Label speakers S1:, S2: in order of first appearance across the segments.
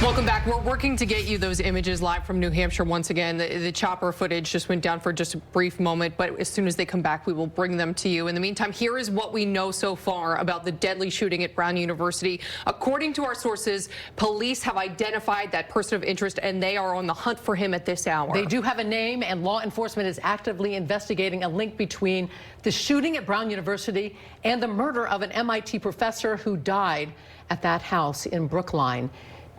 S1: Welcome back. We're working to get you those images live from New Hampshire once again. The chopper footage just went down for just a brief moment, but as soon as they come back, we will bring them to you. In the meantime, here is what we know so far about the deadly shooting at Brown University. According to our sources, police have identified that person of interest, and they are on the hunt for him at this hour.
S2: They do have a name, and law enforcement is actively investigating a link between the shooting at Brown University and the murder of an MIT professor who died at that house in Brookline.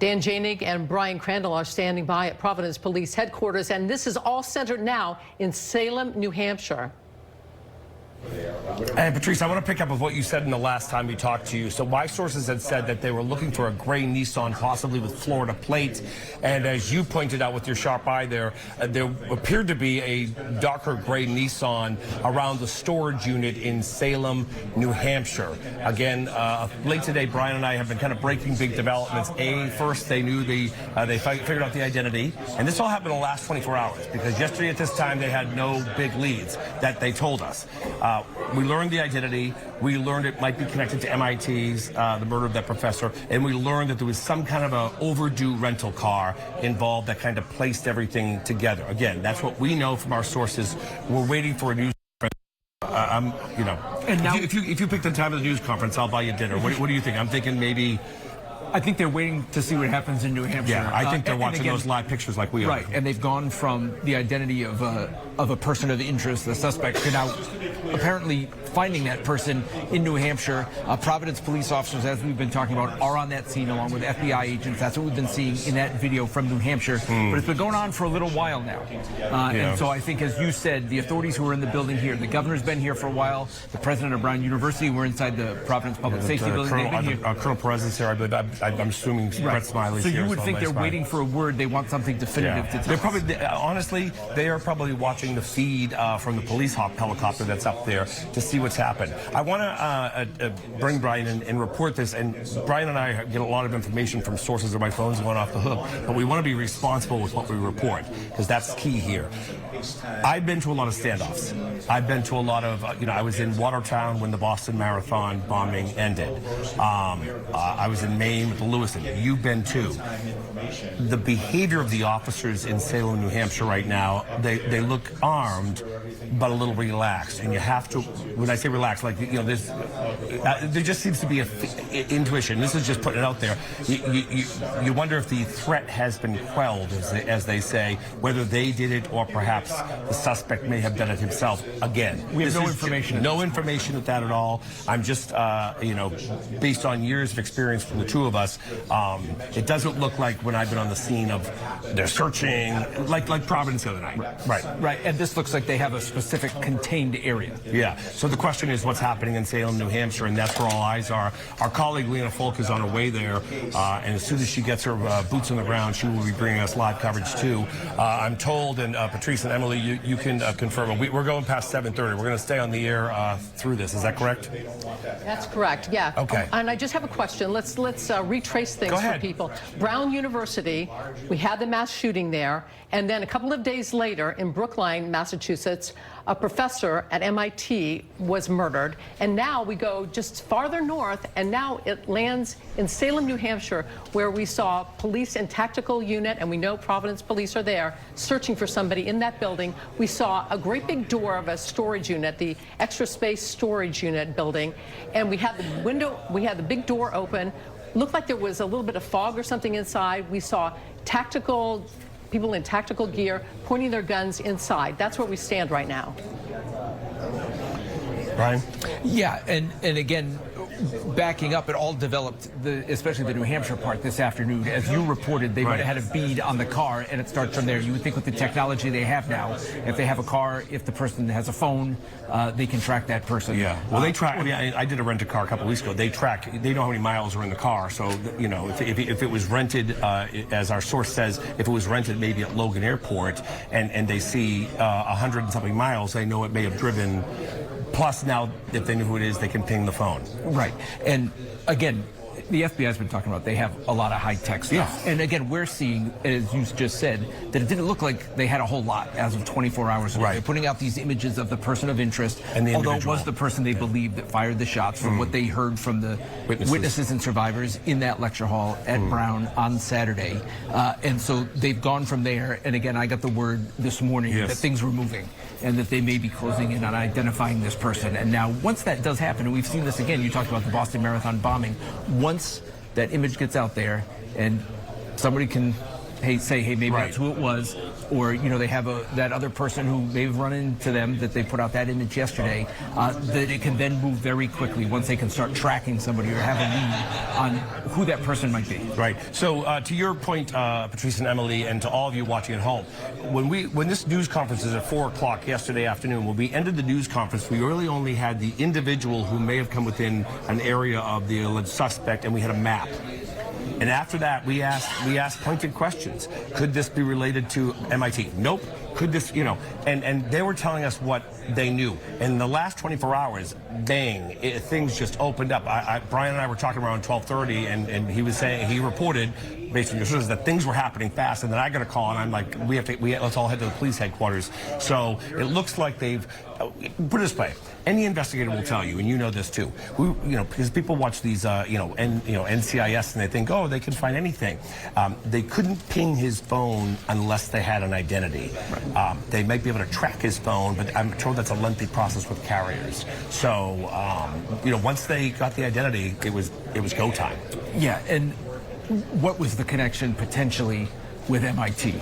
S2: Dan Janig and Brian Crandall are standing by at Providence Police Headquarters, and this is all centered now in Salem, New Hampshire.
S3: And Patrice, I want to pick up with what you said in the last time we talked to you. So my sources had said that they were looking for a gray Nissan, possibly with Florida plates. And as you pointed out with your sharp eye there appeared to be a darker gray Nissan around the storage unit in Salem, New Hampshire. Again, late today, Brian and I have been kind of breaking big developments. First they knew they figured out the identity. And this all happened in the last 24 hours because yesterday at this time they had no big leads that they told us. We learned the identity. We learned it might be connected to MIT's, the murder of that professor. And we learned that there was some kind of a overdue rental car involved that kind of placed everything together. Again, that's what we know from our sources. We're waiting for a news conference. You know, and now, if you pick the time of the news conference, I'll buy you dinner. What do you think? I'm thinking maybe.
S4: I think they're waiting to see what happens in New Hampshire.
S3: Yeah, I think they're watching those live pictures like we are.
S4: Right, and they've gone from the identity of a person of interest, the suspect, to now apparently finding that person in New Hampshire. Providence police officers, as we've been talking about, are on that scene along with FBI agents. That's what we've been seeing in that video from New Hampshire. But it's been going on for a little while now. And so I think, as you said, the authorities who are in the building here, the governor's been here for a while, the president of Brown University, we're inside the Providence Public Safety Building.
S3: Colonel Perez is here, I believe. I'm assuming Brett Smiley's
S4: here.
S3: So
S4: you would think they're waiting for a word. They want something definitive to tell
S3: They're probably, honestly, they are probably watching the feed from the police helicopter that's up there to see what's happened. I want to bring Brian in and report this. And Brian and I get a lot of information from sources, or my phone's going off the hook. But we want to be responsible with what we report, because that's key here. I've been to a lot of standoffs. I've been to a lot of, I was in Watertown when the Boston Marathon bombing ended. I was in Maine with the Lewiston. You've been too. The behavior of the officers in Salem, New Hampshire right now, they look armed, but a little relaxed. And you have to, when I say relaxed, like, there just seems to be an intuition. This is just putting it out there. You wonder if the threat has been quelled, as they say, whether they did it or perhaps the suspect may have done it himself. Again,
S4: we have no information.
S3: No information at that at all. I'm just, based on years of experience from the two of us, it doesn't look like when I've been on the scene of they're searching, like Providence the other night.
S4: Right. And this looks like they have a specific contained area.
S3: Yeah. So the question is what's happening in Salem, New Hampshire, and that's where all eyes are. Our colleague Lena Folk is on her way there, and as soon as she gets her boots on the ground, she will be bringing us live coverage too. I'm told, and Patrice and Emily, you can confirm it. We're going past 7:30. We're going to stay on the air through this. Is that correct?
S2: That's correct. Yeah.
S3: Okay.
S2: And I just have a question. Let's retrace things for people. Brown University, we had the mass shooting there, and then a couple of days later in Brookline, Massachusetts, a professor at MIT was murdered. And now we go just farther north, and now it lands in Salem, New Hampshire, where we saw police and tactical unit, and we know Providence police are there, searching for somebody in that building. We saw a great big door of a storage unit, the extra space storage unit building, and we had the window, we had the big door open. Looked like there was a little bit of fog or something inside. We saw people in tactical gear pointing their guns inside. That's where we stand right now.
S3: Brian?
S4: Yeah, and again, backing up, it all developed, especially the New Hampshire part this afternoon. As you reported, they might have had a bead on the car, and it starts from there. You would think with the technology they have now, if they have a car, if the person has a phone, they can track that person.
S3: Yeah. Well, they track. I did a rent-a-car a couple of weeks ago. They track. They know how many miles are in the car. So, if it was rented, as our source says, if it was rented maybe at Logan Airport, and they see 100 and something miles, they know it may have driven. Plus, now, if they know who it is, they can ping the phone.
S4: Right. And again, the FBI has been talking about they have a lot of high-tech stuff. And again, we're seeing, as you just said, that it didn't look like they had a whole lot as of 24 hours ago. They're putting out these images of the person of interest,
S3: and the
S4: although it was the person they believed that fired the shots from what they heard from the witnesses and survivors in that lecture hall at Brown on Saturday. And so they've gone from there. And again, I got the word this morning that things were moving and that they may be closing in on identifying this person. And now, once that does happen, and we've seen this again, you talked about the Boston Marathon bombing, once that image gets out there and somebody can say, hey, maybe that's who it was, or, you know, they have that other person who they've run into them, that they put out that image yesterday, that it can then move very quickly once they can start tracking somebody or have a lead on who that person might be.
S3: Right. So to your point, Patrice and Emily, and to all of you watching at home, when this news conference is at 4 o'clock yesterday afternoon, when we ended the news conference, we really only had the individual who may have come within an area of the alleged suspect, and we had a map. And after that, we asked pointed questions. Could this be related to MIT? Nope. Could this, you know, and they were telling us what they knew. In the last 24 hours, bang, things just opened up. Brian and I were talking around 12:30, and he was saying, he reported, based on your sources, that things were happening fast. And then I got a call, and I'm like, let's all head to the police headquarters. So it looks like they've, put it this way, any investigator will tell you, and you know this too. Because people watch these, NCIS, and they think, oh, they can find anything. They couldn't ping his phone unless they had an identity. They might be able to track his phone, but I'm told that's a lengthy process with carriers. So, once they got the identity, it was go time.
S4: Yeah, and what was the connection potentially with MIT?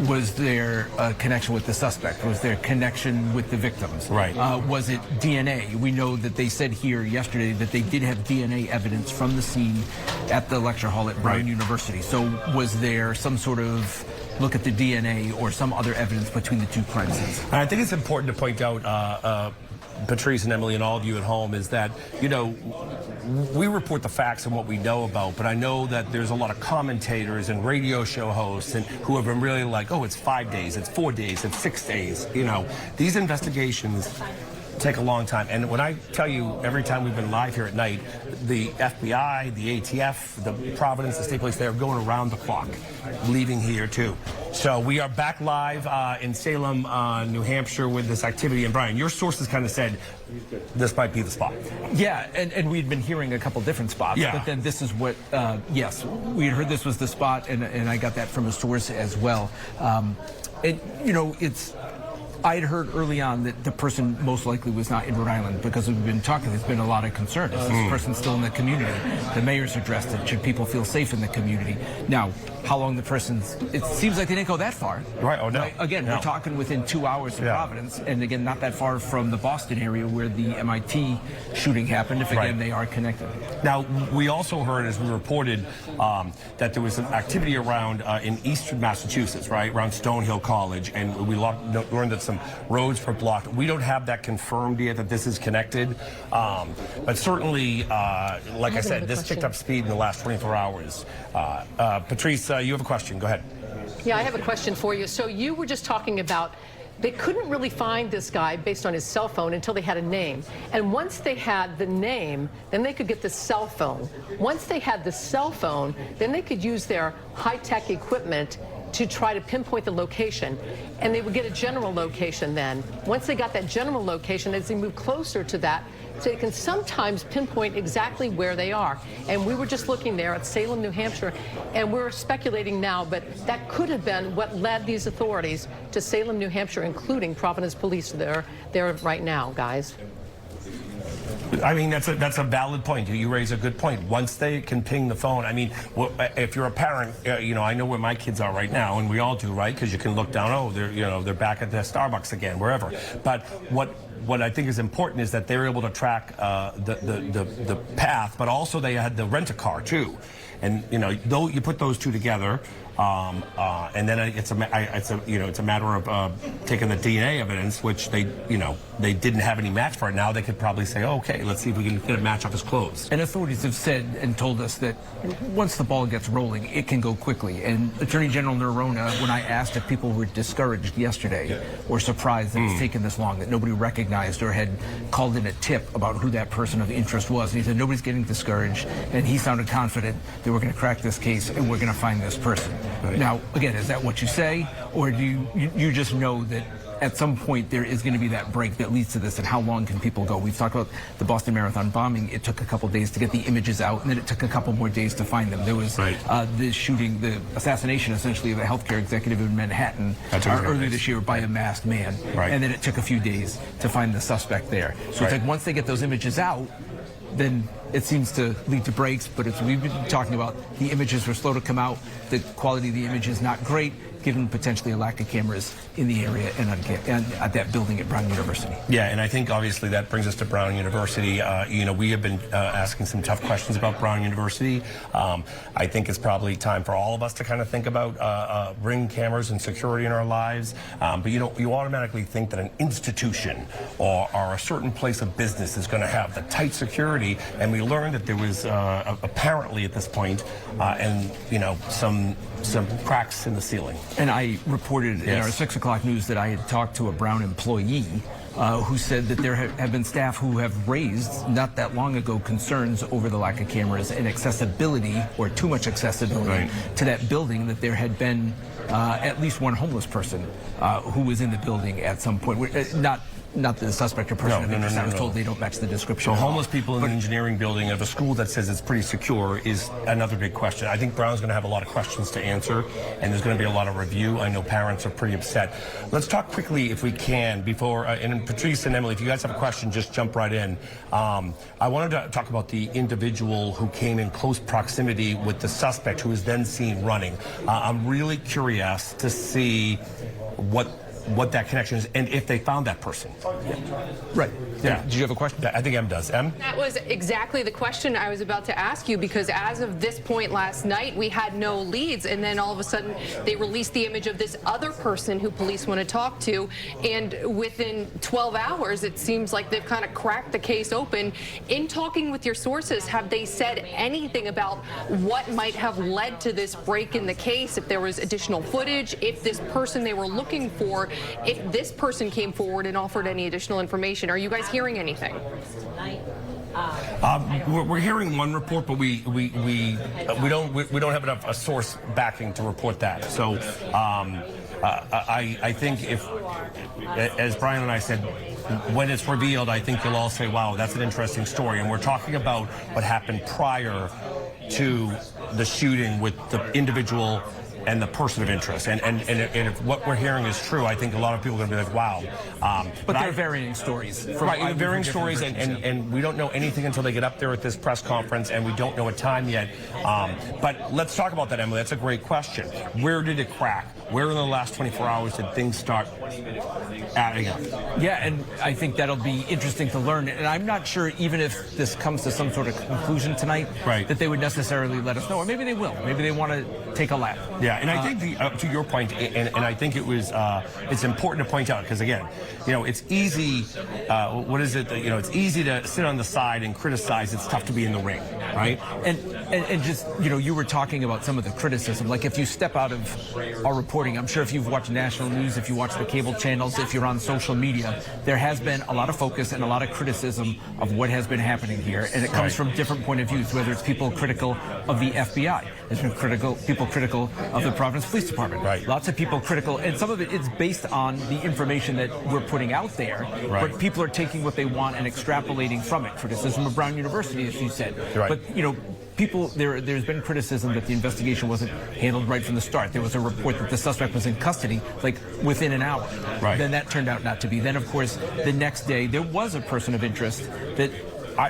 S4: Was there a connection with the suspect? Was there a connection with the victims?
S3: Right.
S4: Was it DNA? We know that they said here yesterday that they did have DNA evidence from the scene at the lecture hall at Brown University. So was there some sort of look at the DNA or some other evidence between the two crime scenes?
S3: And I think it's important to point out, Patrice and Emily and all of you at home, is that, we report the facts and what we know about, but I know that there's a lot of commentators and radio show hosts and who have been really like, oh, it's 5 days, it's 4 days, it's 6 days. These investigations take a long time. And when I tell you, every time we've been live here at night, the FBI, the ATF, the Providence, the state police, they're going around the clock, leaving here too. So we are back live in Salem, New Hampshire with this activity. And Brian, your sources kind of said this might be the spot.
S4: Yeah, and we'd been hearing a couple different spots, but then this is what, yes, we had heard this was the spot, and I got that from a source as well. I had heard early on that the person most likely was not in Rhode Island, because we've been talking, there's been a lot of concern. Is this person still in the community? The mayor's addressed it. Should people feel safe in the community? Now, how long the person's, it seems like they didn't go that far.
S3: Right, oh no.
S4: Right? Again, we're talking within 2 hours of Providence, and again, not that far from the Boston area where the MIT shooting happened, if again they are connected. Now,
S3: we also heard, as we reported, that there was some activity around in eastern Massachusetts, right, around Stonehill College, and we learned that some roads were blocked. We don't have that confirmed yet that this is connected, but certainly, like I said, this picked up speed in the last 24 hours. Patrice, you have a question. Go ahead.
S2: Yeah, I have a question for you. So you were just talking about they couldn't really find this guy based on his cell phone until they had a name. And once they had the name, then they could get the cell phone. Once they had the cell phone, then they could use their high-tech equipment to try to pinpoint the location. And they would get a general location then. Once they got that general location, as they move closer to that, so they can sometimes pinpoint exactly where they are. And we were just looking there at Salem, New Hampshire, and we're speculating now, but that could have been what led these authorities to Salem, New Hampshire, including Providence Police. They're there right now, guys.
S3: I mean, that's a valid point. You raise a good point. Once they can ping the phone, I mean, if you're a parent, I know where my kids are right now, and we all do, right? Because you can look down, oh, they're back at the Starbucks again, wherever. But what I think is important is that they're able to track the path, but also they had to rent a car too. And though you put those two together, and then it's a matter of taking the DNA evidence, which they didn't have any match for it. Now they could probably say, oh, okay, let's see if we can get a match off his clothes.
S4: And authorities have said and told us that once the ball gets rolling, it can go quickly. And Attorney General Noronha, when I asked if people were discouraged yesterday or surprised that it's taken this long, that nobody recognized or had called in a tip about who that person of interest was, and he said nobody's getting discouraged, and he sounded confident that we're going to crack this case and we're going to find this person. Right. Now, again, is that what you say, or do you just know that at some point there is going to be that break that leads to this, and how long can people go? We've talked about the Boston Marathon bombing. It took a couple days to get the images out, and then it took a couple more days to find them. There was the shooting, the assassination essentially of a healthcare executive in Manhattan earlier this year by a masked man, and then it took a few days to find the suspect there. So it's like once they get those images out, then it seems to lead to breaks. But as we've been talking about, the images were slow to come out. The quality of the image is not great, given potentially a lack of cameras in the area and at that building at Brown University.
S3: Yeah, and I think obviously that brings us to Brown University. We have been asking some tough questions about Brown University. I think it's probably time for all of us to kind of think about bringing cameras and security in our lives. But you automatically think that an institution or a certain place of business is going to have the tight security, and we learned that there was apparently at this point, some cracks in the ceiling.
S4: And I reported in our 6 o'clock news that I had talked to a Brown employee who said that there have been staff who have raised, not that long ago, concerns over the lack of cameras and accessibility, or too much accessibility to that building, that there had been at least one homeless person who was in the building at some point. Not the suspect or person of interest. I was told they don't match the description.
S3: So homeless people in an engineering building of a school that says it's pretty secure is another big question. I think Brown's going to have a lot of questions to answer, and there's going to be a lot of review. I know parents are pretty upset. Let's talk quickly, if we can, before, and Patrice and Emily, if you guys have a question, just jump right in. I wanted to talk about the individual who came in close proximity with the suspect who was then seen running. I'm really curious to see what that connection is, and if they found that person.
S4: Right. Yeah. Did you have a question?
S3: I think Em does. Em?
S1: That was exactly the question I was about to ask you, because as of this point last night, we had no leads, and then all of a sudden they released the image of this other person who police want to talk to, and within 12 hours, it seems like they've kind of cracked the case open. In talking with your sources, have they said anything about what might have led to this break in the case, if there was additional footage, if this person they were looking for, if this person came forward and offered any additional information? Are you guys hearing anything?
S3: We're hearing one report, but we don't have enough a source backing to report that. So I think if, as Brian and I said, when it's revealed, I think you'll all say, wow, that's an interesting story. And we're talking about what happened prior to the shooting with the individual and the person of interest. And if what we're hearing is true, I think a lot of people are going to be like, wow.
S4: But they're varying stories.
S3: Varying stories, and we don't know anything until they get up there at this press conference, and we don't know a time yet. But let's talk about that, Emily. That's a great question. Where did it crack? Where in the last 24 hours did things start adding up?
S4: Yeah, and I think that'll be interesting to learn. And I'm not sure, even if this comes to some sort of conclusion tonight, that they would necessarily let us know. Or maybe they will. Maybe they want to take a lap.
S3: Yeah, and I think to your point, and I think it's important to point out, because again, it's easy. What is it? It's easy to sit on the side and criticize. It's tough to be in the ring, right?
S4: And just you were talking about some of the criticism. Like, if you step out of our reporting, I'm sure if you've watched national news, if you watch the cable channels, if you're on social media, there has been a lot of focus and a lot of criticism of what has been happening here, and it comes from different point of views. Whether it's people critical of the FBI, there's been people critical of the Providence Police Department. Lots of people critical, and some of it is based on the information that we're putting out there. But people are taking what they want and extrapolating from it. Criticism of Brown University, as you said. But there's been criticism that the investigation wasn't handled right from the start. There was a report that the suspect was in custody like within an hour. Then that turned out not to be. Then, of course, the next day there was a person of interest that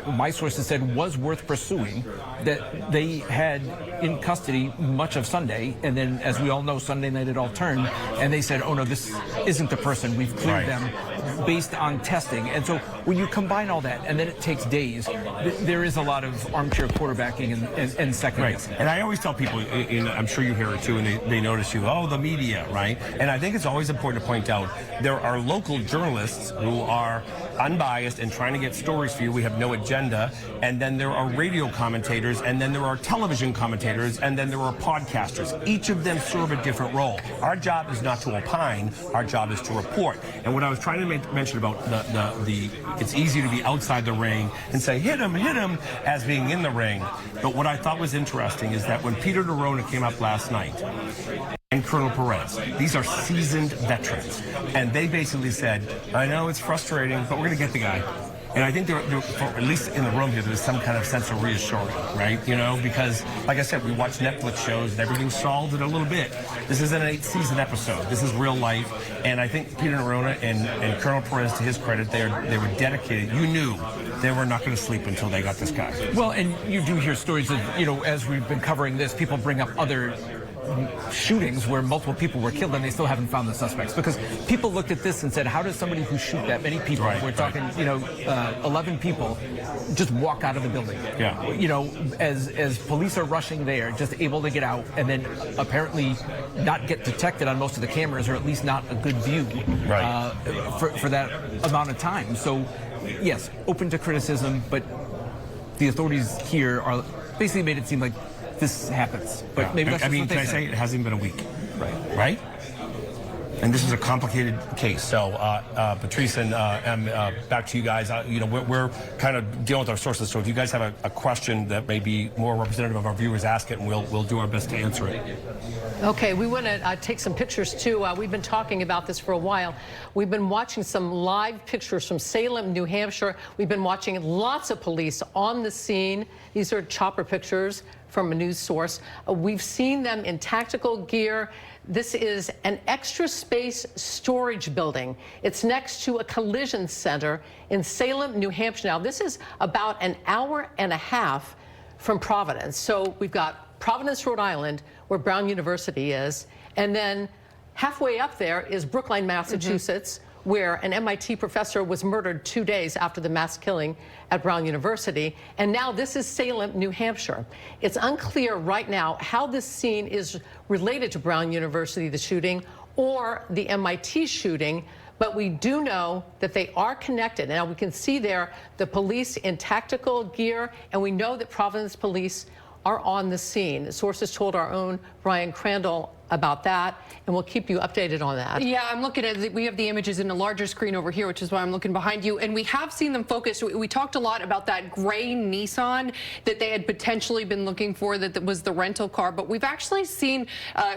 S4: my sources said was worth pursuing, that they had in custody much of Sunday, and then, as we all know, Sunday night it all turned, and they said, oh no, this isn't the person, we've cleared them. based on testing. And so when you combine all that, and then it takes days, there is a lot of armchair quarterbacking and second guessing.
S3: And I always tell people, I'm sure you hear it too, and they notice you, oh, the media, right? And I think it's always important to point out there are local journalists who are unbiased and trying to get stories for you. We have no agenda. And then there are radio commentators, and then there are television commentators, and then there are podcasters. Each of them serve a different role. Our job is not to opine. Our job is to report. And what I was trying to mention about it's easy to be outside the ring and say, hit him, as being in the ring. But what I thought was interesting is that when Peter Neronha came up last night, and Colonel Perez, these are seasoned veterans. And they basically said, I know it's frustrating, but we're going to get the guy. And I think there, at least in the room here, there's some kind of sense of reassurance, right? You know, because, like I said, we watch Netflix shows and everything's solved in a little bit. This isn't an 8-season episode. This is real life. And I think Peter Neronha and Colonel Perez, to his credit, they were dedicated. You knew they were not going to sleep until they got this guy.
S4: Well, and you do hear stories of, you know, as we've been covering this, people bring up other shootings where multiple people were killed and they still haven't found the suspects, because people looked at this and said, how does somebody who shoot that many people, we're talking, you know, 11 people, just walk out of the building?
S3: Yeah.
S4: You know, as police are rushing there, just able to get out and then apparently not get detected on most of the cameras, or at least not a good view for that amount of time. So yes, open to criticism, but the authorities here are basically made it seem like this happens, but maybe that's
S3: can I say it hasn't been a week, right? And this is a complicated case. So, Patrice and back to you guys. You know, we're kind of dealing with our sources. So, if you guys have a question that may be more representative of our viewers, ask it, and we'll do our best to answer it.
S2: Okay, we want to take some pictures too. We've been talking about this for a while. We've been watching some live pictures from Salem, New Hampshire. We've been watching lots of police on the scene. These are chopper pictures from a news source. We've seen them in tactical gear. This is an extra space storage building. It's next to a collision center in Salem, New Hampshire. Now, this is about an hour and a half from Providence. So we've got Providence, Rhode Island, where Brown University is, and then halfway up there is Brookline, Massachusetts, where an MIT professor was murdered 2 days after the mass killing at Brown University. And now this is Salem, New Hampshire. It's unclear right now how this scene is related to Brown University, the shooting, or the MIT shooting, but we do know that they are connected. Now we can see there the police in tactical gear, and we know that Providence police are on the scene. Sources told our own Brian Crandall about that, and we'll keep you updated on that.
S1: Yeah, I'm looking at we have the images in a larger screen over here, which is why I'm looking behind you, and we have seen them focused. We talked a lot about that gray Nissan that they had potentially been looking for, that was the rental car, but we've actually seen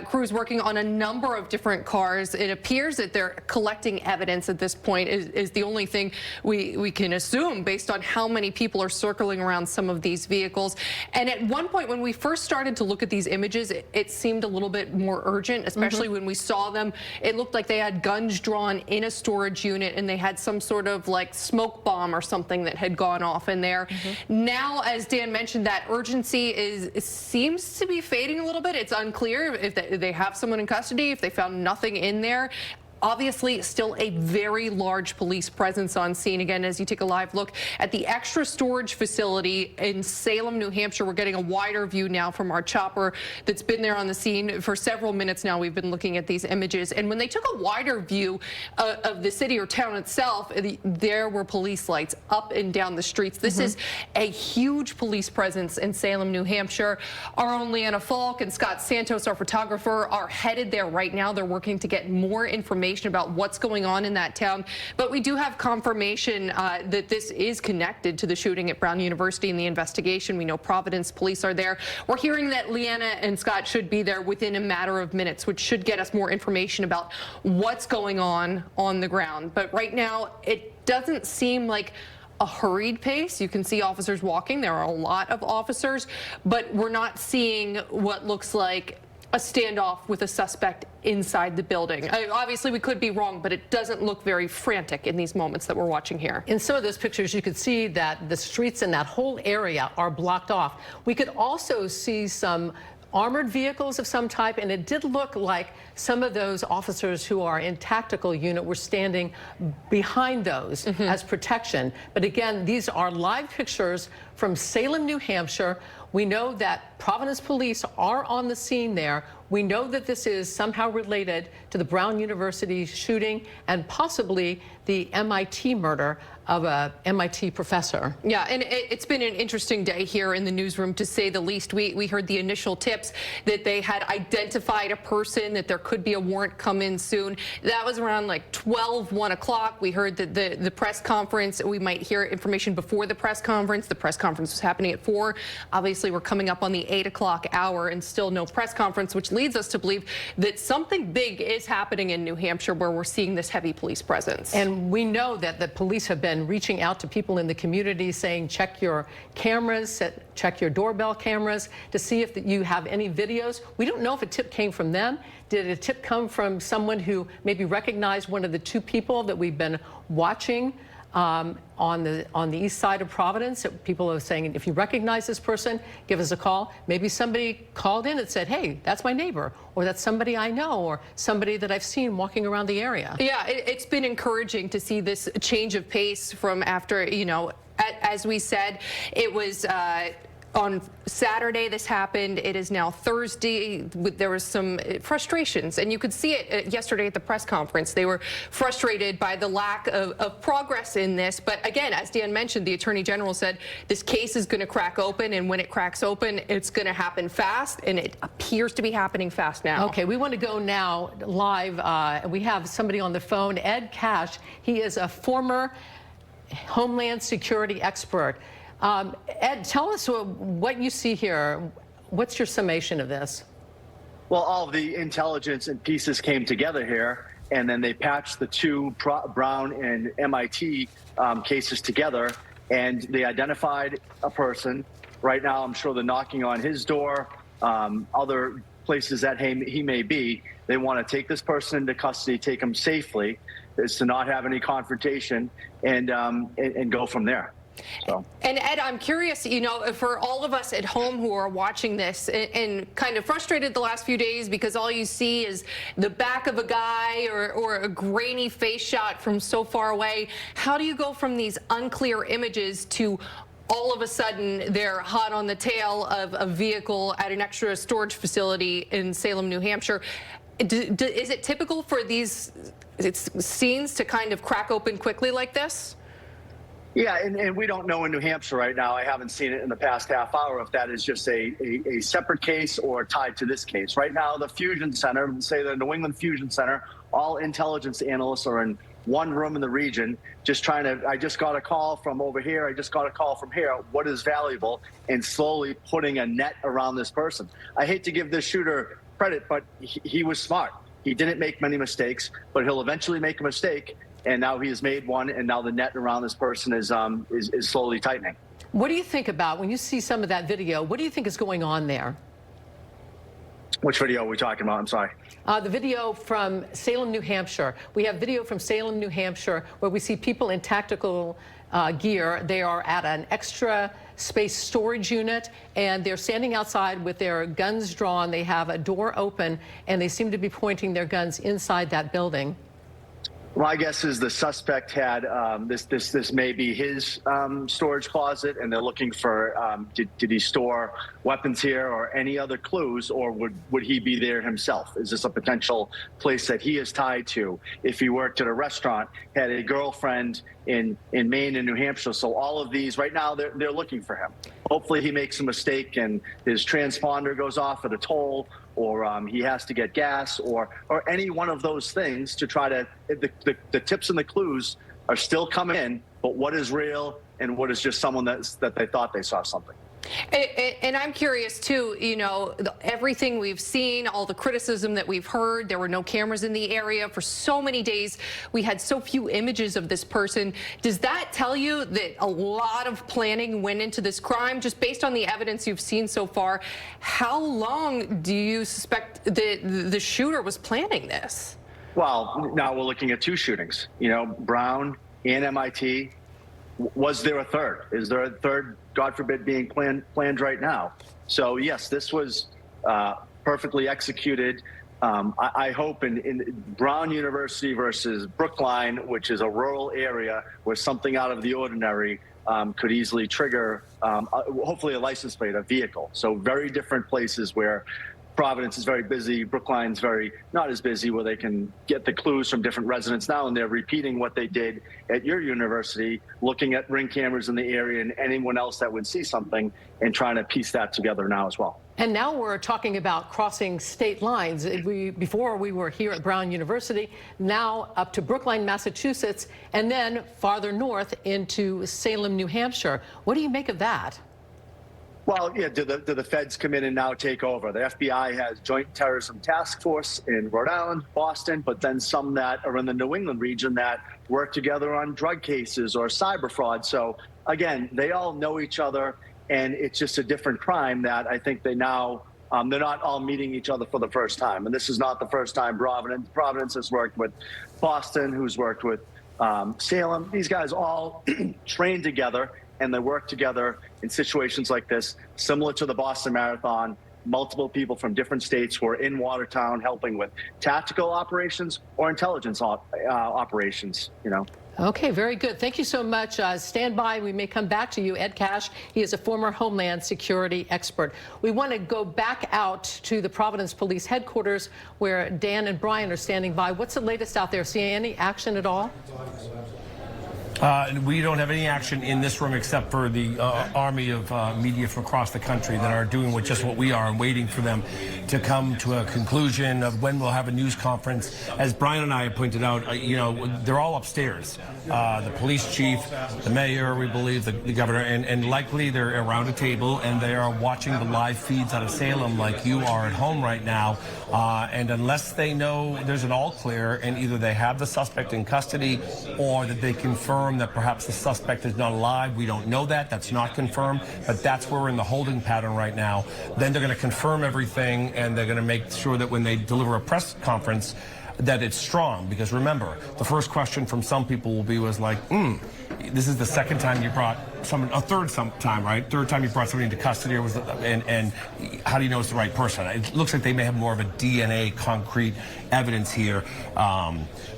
S1: crews working on a number of different cars. It appears that they're collecting evidence at this point, is the only thing we can assume based on how many people are circling around some of these vehicles. And at one point when we first started to look at these images, it seemed a little bit more urgent, especially when we saw them. It looked like they had guns drawn in a storage unit, and they had some sort of like smoke bomb or something that had gone off in there. Now, as Dan mentioned, that urgency seems to be fading a little bit. It's unclear if they have someone in custody, if they found nothing in there. Obviously, still a very large police presence on scene. Again, as you take a live look at the extra storage facility in Salem, New Hampshire, we're getting a wider view now from our chopper that's been there on the scene for several minutes now. We've been looking at these images. And when they took a wider view of the city or town itself, there were police lights up and down the streets. This is a huge police presence in Salem, New Hampshire. Our own Leanna Falk and Scott Santos, our photographer, are headed there right now. They're working to get more information about what's going on in that town. But we do have confirmation that this is connected to the shooting at Brown University in the investigation. We know Providence police are there. We're hearing that Leanna and Scott should be there within a matter of minutes, which should get us more information about what's going on the ground. But right now, it doesn't seem like a hurried pace. You can see officers walking. There are a lot of officers, but we're not seeing what looks like a standoff with a suspect inside the building. Obviously, we could be wrong, but it doesn't look very frantic in these moments that we're watching here.
S2: In some of those pictures, you could see that the streets in that whole area are blocked off. We could also see some armored vehicles of some type, and it did look like some of those officers who are in tactical unit were standing behind those as protection. But again, these are live pictures from Salem, New Hampshire. We know that Providence police are on the scene there. We know that this is somehow related to the Brown University shooting and possibly the MIT murder of a MIT professor.
S1: Yeah, and it's been an interesting day here in the newsroom, to say the least. We heard the initial tips that they had identified a person, that there could be a warrant come in soon. That was around like 1 o'clock. We heard that the press conference, we might hear information before the press conference. The press conference was happening at 4. Obviously, we're coming up on the 8 o'clock hour and still no press conference, which leads us to believe that something big is happening in New Hampshire, where we're seeing this heavy police presence.
S2: And we know that the police have been reaching out to people in the community saying, check your cameras, check your doorbell cameras to see if you have any videos. We don't know if a tip came from them. Did a tip come from someone who maybe recognized one of the 2 people that we've been watching on the east side of Providence? People are saying, if you recognize this person, give us a call. Maybe somebody called in and said, hey, that's my neighbor, or that's somebody I know, or somebody that I've seen walking around the area.
S1: Yeah, it's been encouraging to see this change of pace from after, you know, as we said, it was on Saturday this happened. It is now Thursday. There was some frustrations, and you could see it yesterday at the press conference. They were frustrated by the lack of progress in this. But again, as Dan mentioned, the Attorney General said this case is going to crack open, and when it cracks open, it's going to happen fast, and it appears to be happening fast now.
S2: Okay, we want to go now live. We have somebody on the phone, Ed Cash. He is a former Homeland Security expert. Ed, tell us what you see here. What's your summation of this?
S5: Well, all of the intelligence and pieces came together here, and then they patched the 2 Brown and MIT cases together, and they identified a person. Right now, I'm sure they're knocking on his door, other places that he may be. They want to take this person into custody, take him safely, is to not have any confrontation, and go from there. So.
S1: And Ed, I'm curious, you know, for all of us at home who are watching this and kind of frustrated the last few days because all you see is the back of a guy or a grainy face shot from so far away, how do you go from these unclear images to all of a sudden they're hot on the tail of a vehicle at an extra storage facility in Salem, New Hampshire? Is it typical for these scenes to kind of crack open quickly like this?
S5: Yeah, and we don't know in New Hampshire right now. I haven't seen it in the past half hour if that is just a separate case or tied to this case. Right now, the Fusion Center, say the New England Fusion Center, all intelligence analysts are in one room in the region, just trying to, I just got a call from over here, I just got a call from here, what is valuable, and slowly putting a net around this person. I hate to give this shooter credit, but he was smart. He didn't make many mistakes, but he'll eventually make a mistake. And now he has made one, and now the net around this person is slowly tightening.
S2: What do you think about, when you see some of that video, what do you think is going on there?
S5: Which video are we talking about? I'm sorry.
S2: The video from Salem, New Hampshire. We have video from Salem, New Hampshire, where we see people in tactical gear. They are at an extra space storage unit, and they're standing outside with their guns drawn. They have a door open, and they seem to be pointing their guns inside that building.
S5: My guess is the suspect had this may be his storage closet, and they're looking for did he store weapons here or any other clues, or would he be there himself? Is this a potential place that he is tied to? If he worked at a restaurant, had a girlfriend in Maine and New Hampshire, so all of these right now they're looking for him. Hopefully he makes a mistake and his transponder goes off at a toll, or he has to get gas, or any one of those things to try to, the tips and the clues are still coming in, but what is real and what is just someone that they thought they saw something.
S1: And I'm curious too, you know, everything we've seen, all the criticism that we've heard, there were no cameras in the area for so many days. We had so few images of this person. Does that tell you that a lot of planning went into this crime, just based on the evidence you've seen so far? How long do you suspect that the shooter was planning this?
S5: Well, now we're looking at 2 shootings, you know, Brown and MIT. Was there a third? Is there a third, God forbid, being planned right now? So yes, this was perfectly executed. I hope in Brown University versus Brookline, which is a rural area where something out of the ordinary could easily trigger, hopefully, a license plate, a vehicle. So very different places where Providence is very busy, Brookline's very not as busy, where they can get the clues from different residents now, and they're repeating what they did at your university, looking at ring cameras in the area and anyone else that would see something and trying to piece that together now as well.
S2: And now we're talking about crossing state lines. Before we were here at Brown University, now up to Brookline, Massachusetts, and then farther north into Salem, New Hampshire. What do you make of that?
S5: Well, yeah, do the feds come in and now take over? The FBI has Joint Terrorism Task Force in Rhode Island, Boston, but then some that are in the New England region that work together on drug cases or cyber fraud. So, again, they all know each other, and it's just a different crime that I think they now, they're not all meeting each other for the first time. And this is not the first time Providence has worked with Boston, who's worked with Salem. These guys all train together, and they work together in situations like this, similar to the Boston Marathon. Multiple people from different states who are in Watertown helping with tactical operations or intelligence operations, you know.
S2: Okay, very good. Thank you so much. Stand by. We may come back to you. Ed Cash, he is a former Homeland Security expert. We want to go back out to the Providence Police headquarters where Dan and Brian are standing by. What's the latest out there? Seeing any action at all?
S3: We don't have any action in this room except for the army of media from across the country that are doing just what we are and waiting for them to come to a conclusion of when we'll have a news conference. As Brian and I have pointed out, you know, they're all upstairs. The police chief, the mayor, we believe, the governor, and likely they're around a table and they are watching the live feeds out of Salem like you are at home right now. And unless they know there's an all clear and either they have the suspect in custody or that they confirm that perhaps the suspect is not alive. We don't know that. That's not confirmed, but that's where we're in the holding pattern right now. Then they're going to confirm everything, and they're going to make sure that when they deliver a press conference that it's strong. Because remember, the first question from some people was like, this is the second time you brought someone, a third time, right? Third time you brought somebody into custody, or and how do you know it's the right person? It looks like they may have more of a DNA concrete evidence here.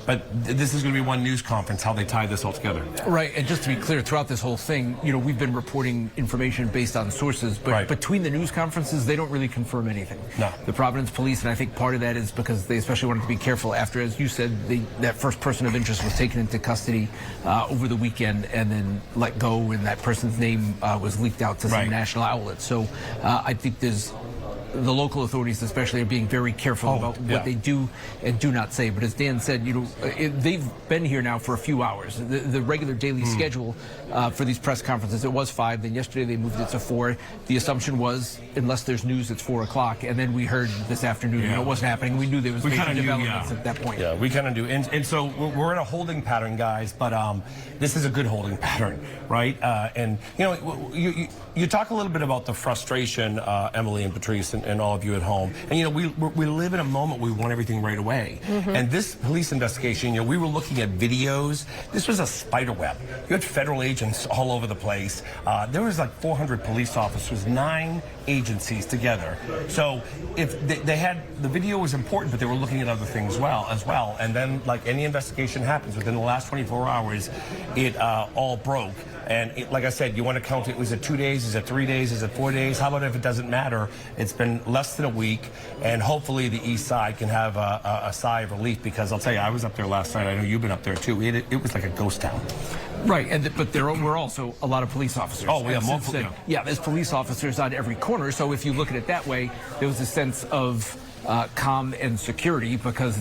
S3: But this is going to be one news conference, how they tie this all together.
S4: Right, and just to be clear, throughout this whole thing, you know, we've been reporting information based on sources, but between the news conferences, they don't really confirm anything.
S3: No.
S4: The Providence Police, and I think part of that is because they especially wanted to be careful after, as you said, that first person of interest was taken into custody over the weekend and then let go, and that person's name was leaked out to some national outlets. So I think the local authorities especially are being very careful about what they do and do not say. But as Dan said, you know, they've been here now for a few hours. The regular daily schedule for these press conferences, it was 5. Then yesterday they moved it to 4. The assumption was, unless there's news, it's 4 o'clock. And then we heard this afternoon, you know, it wasn't happening. We knew there was major developments at that point.
S3: Yeah, we kind of do. And so we're in a holding pattern, guys, but this is a good holding pattern, right? And, you know, you talk a little bit about the frustration, Emily and Patrice, and all of you at home. And, you know, we live in a moment where we want everything right away. And this police investigation, you know, we were looking at videos. This was a spider web. You had federal agents all over the place. There was like 400 police officers, 9 agencies together. So if they had, the video was important, but they were looking at other things as well. And then, like any investigation happens, within the last 24 hours, it all broke. And like I said, you want to count it. Was it 2 days? Is it 3 days? Is it 4 days? How about if it doesn't matter? It's been less than a week, and hopefully the East Side can have a sigh of relief, because I'll tell you, I was up there last night. I know you've been up there too. It was like a ghost town.
S4: Right, but there were also a lot of police officers.
S3: Oh, we have multiple.
S4: Yeah, there's police officers on every corner. So if you look at it that way, there was a sense of calm and security, because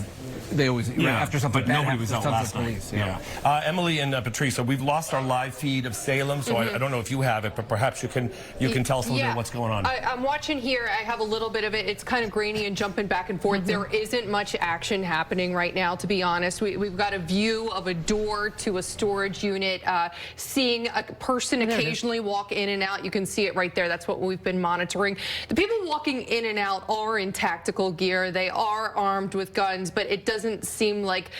S4: they always, after something
S3: but
S4: bad
S3: nobody
S4: happens,
S3: was out last night. Emily and Patrice, so we've lost our live feed of Salem, so I don't know if you have it, but perhaps you can tell us a little bit what's going on.
S1: I'm watching here. I have a little bit of it. It's kind of grainy and jumping back and forth. There isn't much action happening right now, to be honest. We've got a view of a door to a storage unit, seeing a person occasionally walk in and out. You can see it right there. That's what we've been monitoring. The people walking in and out are in tactical gear. They are armed with guns, but it doesn't seem like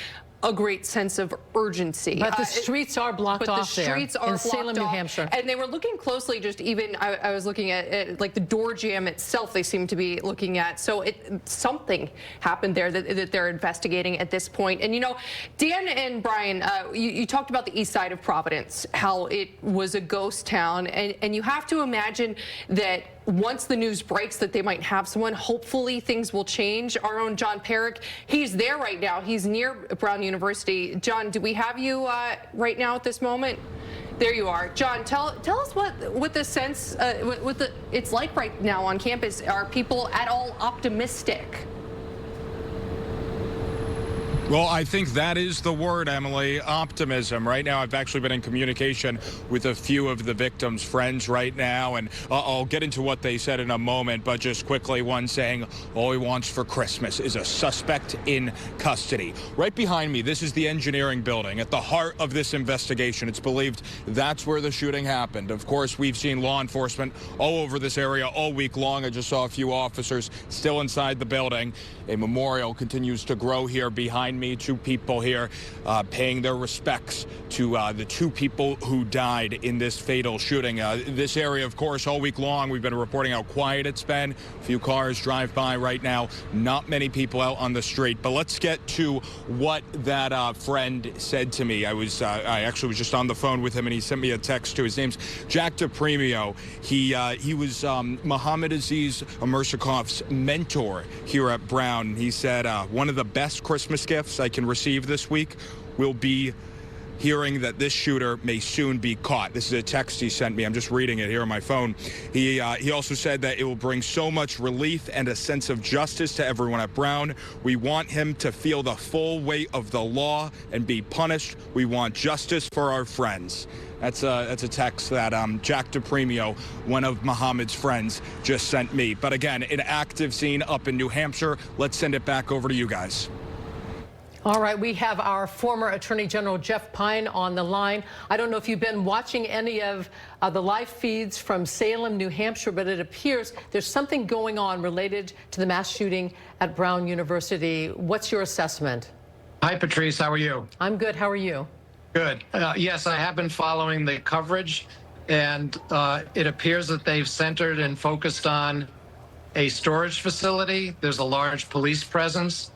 S1: a great sense of urgency.
S2: But the streets are blocked off there in Salem, New Hampshire.
S1: And they were looking closely, just even, I was looking at like the door jam itself, they seem to be looking at. So something happened there that they're investigating at this point. And, you know, Dan and Brian, you talked about the east side of Providence, how it was a ghost town. And you have to imagine that once the news breaks that they might have someone, hopefully things will change. Our own John Perrick, he's there right now. He's near Brown University. John, do we have you right now at this moment? There you are. John, tell us what the sense, it's like right now on campus. Are people at all optimistic?
S6: Well, I think that is the word, Emily, optimism. Right now, I've actually been in communication with a few of the victims' friends right now, and I'll get into what they said in a moment, but just quickly, one saying all he wants for Christmas is a suspect in custody. Right behind me, this is the engineering building. At the heart of this investigation, it's believed that's where the shooting happened. Of course, we've seen law enforcement all over this area all week long. I just saw a few officers still inside the building. A memorial continues to grow here behind me. Two people here paying their respects to the two people who died in this fatal shooting. This area, of course, all week long, we've been reporting how quiet it's been. A few cars drive by right now. Not many people out on the street. But let's get to what that friend said to me. I actually was just on the phone with him, and he sent me a text too. His name's Jack DePremio. He was Mohammed Aziz Amirsakov's mentor here at Brown. He said one of the best Christmas gifts I can receive this week will be hearing that this shooter may soon be caught. This is a text he sent me. I'm just reading it here on my phone. He also said that it will bring so much relief and a sense of justice to everyone at Brown. We want him to feel the full weight of the law and be punished. We want justice for our friends. That's a text that Jack DePremio, one of Mohammed's friends, just sent me. But again, an active scene up in New Hampshire. Let's send it back over to you guys.
S2: All right, we have our former Attorney General Jeff Pine on the line. I don't know if you've been watching any of the live feeds from Salem, New Hampshire, but it appears there's something going on related to the mass shooting at Brown University. What's your assessment?
S7: Hi, Patrice. How are you?
S2: I'm good. How are you?
S7: Good. Yes, I have been following the coverage, and it appears that they've centered and focused on a storage facility. There's a large police presence.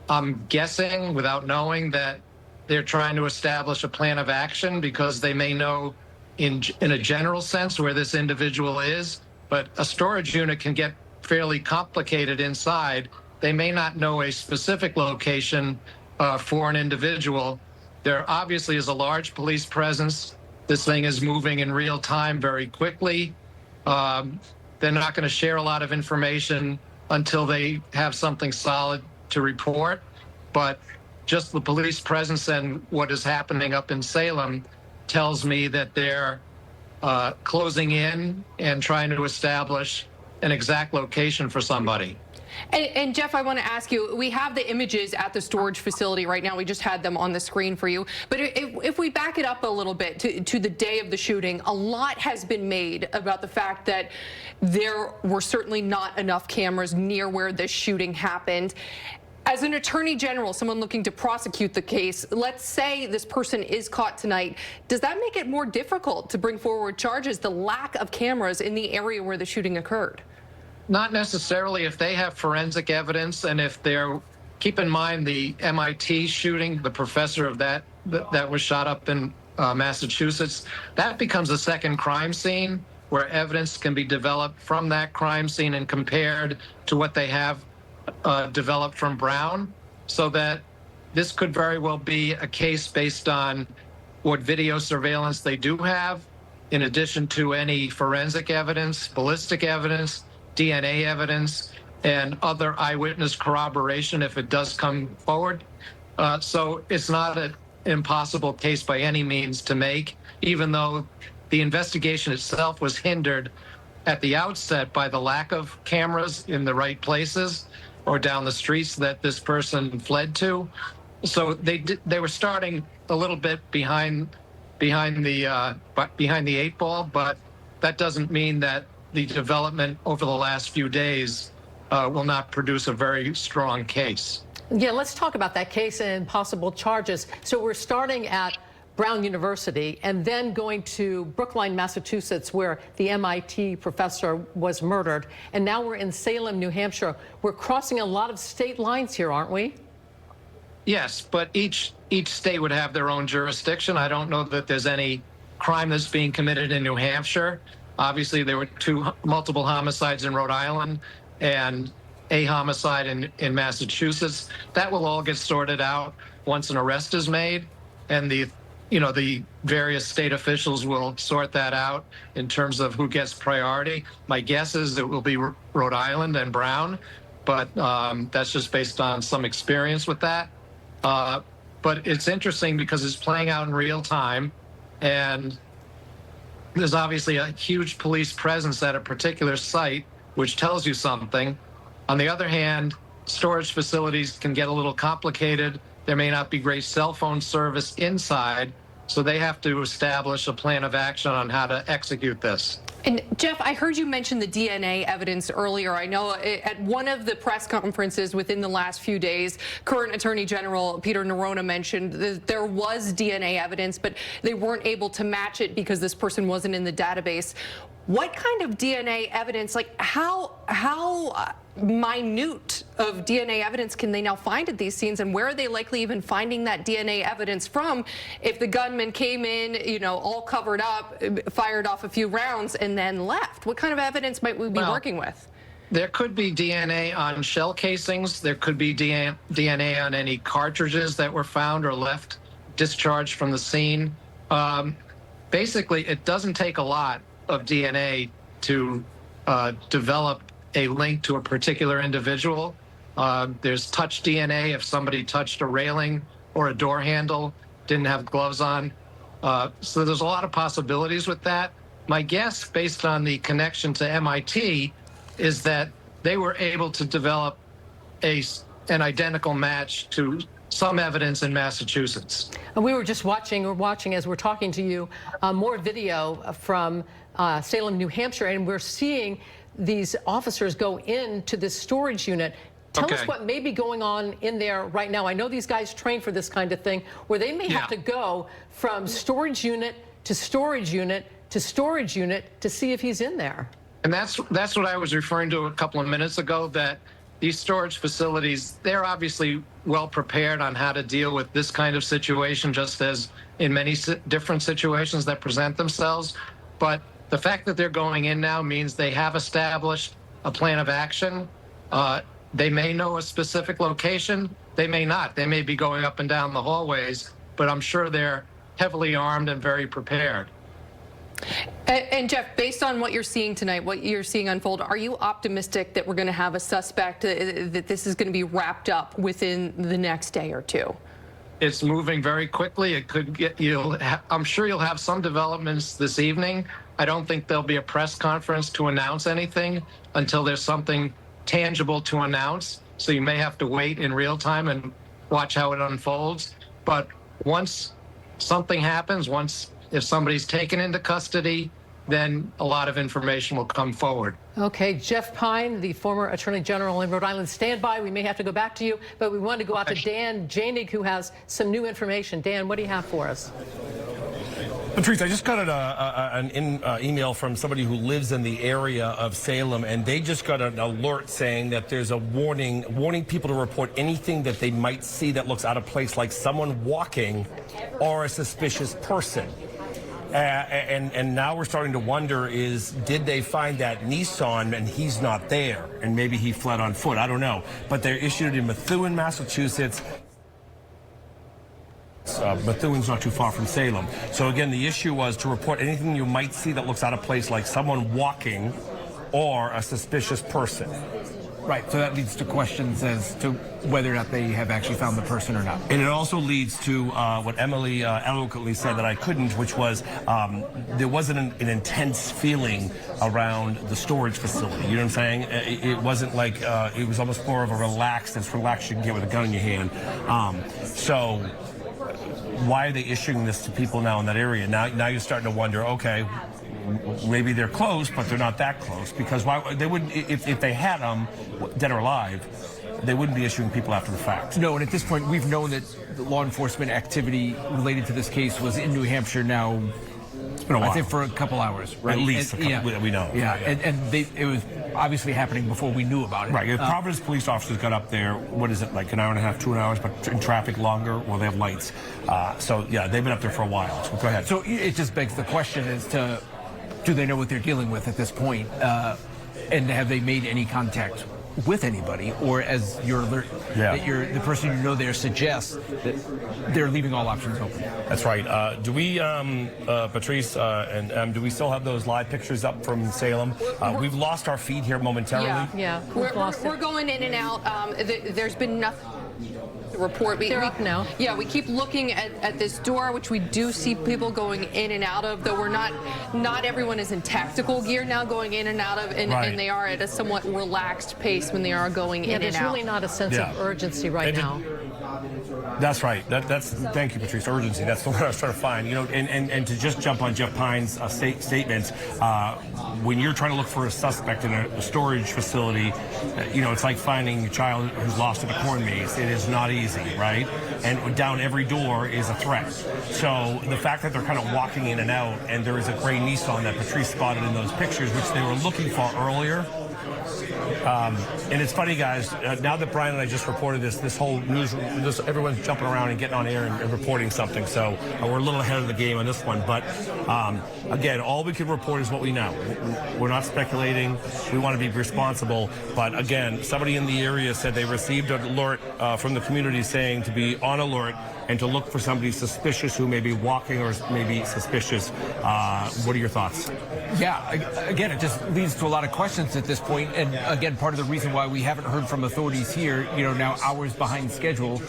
S7: I'm guessing, without knowing, that they're trying to establish a plan of action because they may know in a general sense where this individual is, but a storage unit can get fairly complicated inside. They may not know a specific location for an individual. There obviously is a large police presence. This thing is moving in real time very quickly. They're not going to share a lot of information until they have something solid to report. But just the police presence and what is happening up in Salem tells me that they're closing in and trying to establish an exact location for somebody.
S1: And Jeff, I want to ask you, we have the images at the storage facility right now. We just had them on the screen for you. But if we back it up a little bit to the day of the shooting, a lot has been made about the fact that there were certainly not enough cameras near where this shooting happened. As an attorney general, someone looking to prosecute the case, let's say this person is caught tonight. Does that make it more difficult to bring forward charges, the lack of cameras in the area where the shooting occurred?
S7: Not necessarily if they have forensic evidence, and if they're, keep in mind the MIT shooting, the professor of that was shot up in Massachusetts, that becomes a second crime scene where evidence can be developed from that crime scene and compared to what they have developed from Brown, so that this could very well be a case based on what video surveillance they do have, in addition to any forensic evidence, ballistic evidence, DNA evidence, and other eyewitness corroboration if it does come forward. So it's not an impossible case by any means to make, even though the investigation itself was hindered at the outset by the lack of cameras in the right places or down the streets that this person fled to. So they were starting a little bit behind the eight ball, but that doesn't mean that the development over the last few days will not produce a very strong case.
S2: Yeah, let's talk about that case and possible charges. So we're starting at Brown University and then going to Brookline, Massachusetts, where the MIT professor was murdered. And now we're in Salem, New Hampshire. We're crossing a lot of state lines here, aren't we?
S7: Yes, but each state would have their own jurisdiction. I don't know that there's any crime that's being committed in New Hampshire. Obviously, there were multiple homicides in Rhode Island and a homicide in Massachusetts. That will all get sorted out once an arrest is made, and the various state officials will sort that out in terms of who gets priority. My guess is it will be Rhode Island and Brown, but that's just based on some experience with that. But it's interesting because it's playing out in real time, and there's obviously a huge police presence at a particular site, which tells you something. On the other hand, storage facilities can get a little complicated. There may not be great cell phone service inside, so they have to establish a plan of action on how to execute this.
S1: And Jeff, I heard you mention the DNA evidence earlier. I know at one of the press conferences within the last few days, current Attorney General Peter Neronha mentioned that there was DNA evidence, but they weren't able to match it because this person wasn't in the database. What kind of DNA evidence, like how minute of DNA evidence can they now find at these scenes, and where are they likely even finding that DNA evidence from if the gunman came in, all covered up, fired off a few rounds, and then left? What kind of evidence might we be working with?
S7: There could be DNA on shell casings. There could be DNA on any cartridges that were found or left discharged from the scene. Basically, it doesn't take a lot of DNA to develop a link to a particular individual. There's touch DNA if somebody touched a railing or a door handle, didn't have gloves on. So there's a lot of possibilities with that. My guess, based on the connection to MIT, is that they were able to develop an identical match to some evidence in Massachusetts.
S2: And we were just watching as we're talking to you, more video from Salem, New Hampshire, and we're seeing these officers go into this storage unit. Tell us what may be going on in there right now. I know these guys train for this kind of thing, where they may have to go from storage unit to storage unit to storage unit to see if he's in there.
S7: And that's what I was referring to a couple of minutes ago, that these storage facilities, they're obviously well prepared on how to deal with this kind of situation, just as in many different situations that present themselves. But the fact that they're going in now means they have established a plan of action. They may know a specific location. They may not. They may be going up and down the hallways, but I'm sure they're heavily armed and very prepared.
S1: And Jeff, based on what you're seeing tonight, what you're seeing unfold, are you optimistic that we're going to have a suspect, that this is going to be wrapped up within the next day or two?
S7: It's moving very quickly. It could get I'm sure you'll have some developments this evening. I don't think there'll be a press conference to announce anything until there's something tangible to announce. So you may have to wait in real time and watch how it unfolds. But once something happens, if somebody's taken into custody, then a lot of information will come forward.
S2: Okay, Jeff Pine, the former Attorney General in Rhode Island, stand by. We may have to go back to you, but we want to go out to Dan Janig, who has some new information. Dan, what do you have for us?
S3: Patrice, I just got an email from somebody who lives in the area of Salem, and they just got an alert saying that there's a warning people to report anything that they might see that looks out of place, like someone walking or a suspicious person. And now we're starting to wonder did they find that Nissan and he's not there, and maybe he fled on foot? I don't know. But they're issued in Methuen, Massachusetts. Methuen's not too far from Salem. So again, the issue was to report anything you might see that looks out of place, like someone walking or a suspicious person.
S4: Right, so that leads to questions as to whether or not they have actually found the person or not.
S3: And it also leads to what Emily eloquently said that I couldn't, which was there wasn't an intense feeling around the storage facility. You know what I'm saying? It wasn't like, it was almost more of a relaxed, as relaxed you can get with a gun in your hand. So why are they issuing this to people now in that area? Now you're starting to wonder, okay, maybe they're close, but they're not that close, because why they wouldn't, if they had them, dead or alive, they wouldn't be issuing people after the fact.
S4: No, and at this point, we've known that the law enforcement activity related to this case was in New Hampshire now.
S3: It's been a while.
S4: I think for a couple hours, right?
S3: At least
S4: and,
S3: a couple, we know.
S4: Yeah, and it was obviously happening before we knew about it.
S3: Right. If Providence police officers got up there, what is it, like an hour and a half, 2 hours, but in traffic longer? Well, they have lights. So, yeah, they've been up there for a while. So go ahead.
S4: So it just begs the question as to, do they know what they're dealing with at this point? And have they made any contact with anybody, or as your alert, that the person you know there suggests that they're leaving all options open?
S3: That's right. Do we, Patrice, and do we still have those live pictures up from Salem? We've lost our feed here momentarily.
S2: Yeah,
S1: we're going in and out. There's been nothing. Report.
S2: They're up now.
S1: Yeah, we keep looking at this door, which we do see people going in and out of, though we're not everyone is in tactical gear now going in and out of, and they are at a somewhat relaxed pace when they are going in and out.
S2: There's really not a sense of urgency right now.
S3: That's right. Thank you, Patrice. Urgency. That's the word I was trying to find. You know, and to just jump on Jeff Pine's statements, when you're trying to look for a suspect in a storage facility, you know, it's like finding a child who's lost in a corn maze. It is not easy, right? And down every door is a threat. So the fact that they're kind of walking in and out, and there is a gray Nissan that Patrice spotted in those pictures, which they were looking for earlier. And it's funny, guys, now that Brian and I just reported this whole news, everyone's jumping around and getting on air and reporting something. So we're a little ahead of the game on this one. But again, all we can report is what we know. We're not speculating. We want to be responsible. But again, somebody in the area said they received an alert from the community saying to be on alert and to look for somebody suspicious who may be walking or maybe suspicious. What are your thoughts?
S4: Yeah, again, it just leads to a lot of questions at this point. And again, part of the reason why we haven't heard from authorities here, you know, now hours behind schedule.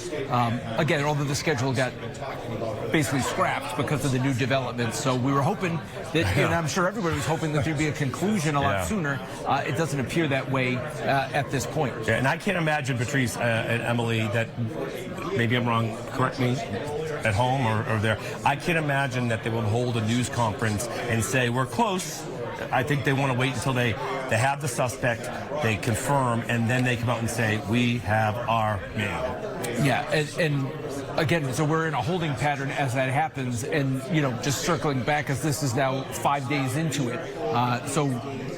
S4: Again, although the schedule got basically scrapped because of the new developments. So we were hoping that, and I'm sure everybody was hoping that there'd be a conclusion a lot sooner. It doesn't appear that way at this point.
S3: Yeah, and I can't imagine, Patrice and Emily, that maybe I'm wrong, correct me, at home or there. I can't imagine that they would hold a news conference and say, we're close. I think they want to wait until they have the suspect, they confirm, and then they come out and say, we have our man.
S4: Yeah, and again, so we're in a holding pattern as that happens, and, you know, just circling back, as this is now 5 days into it. So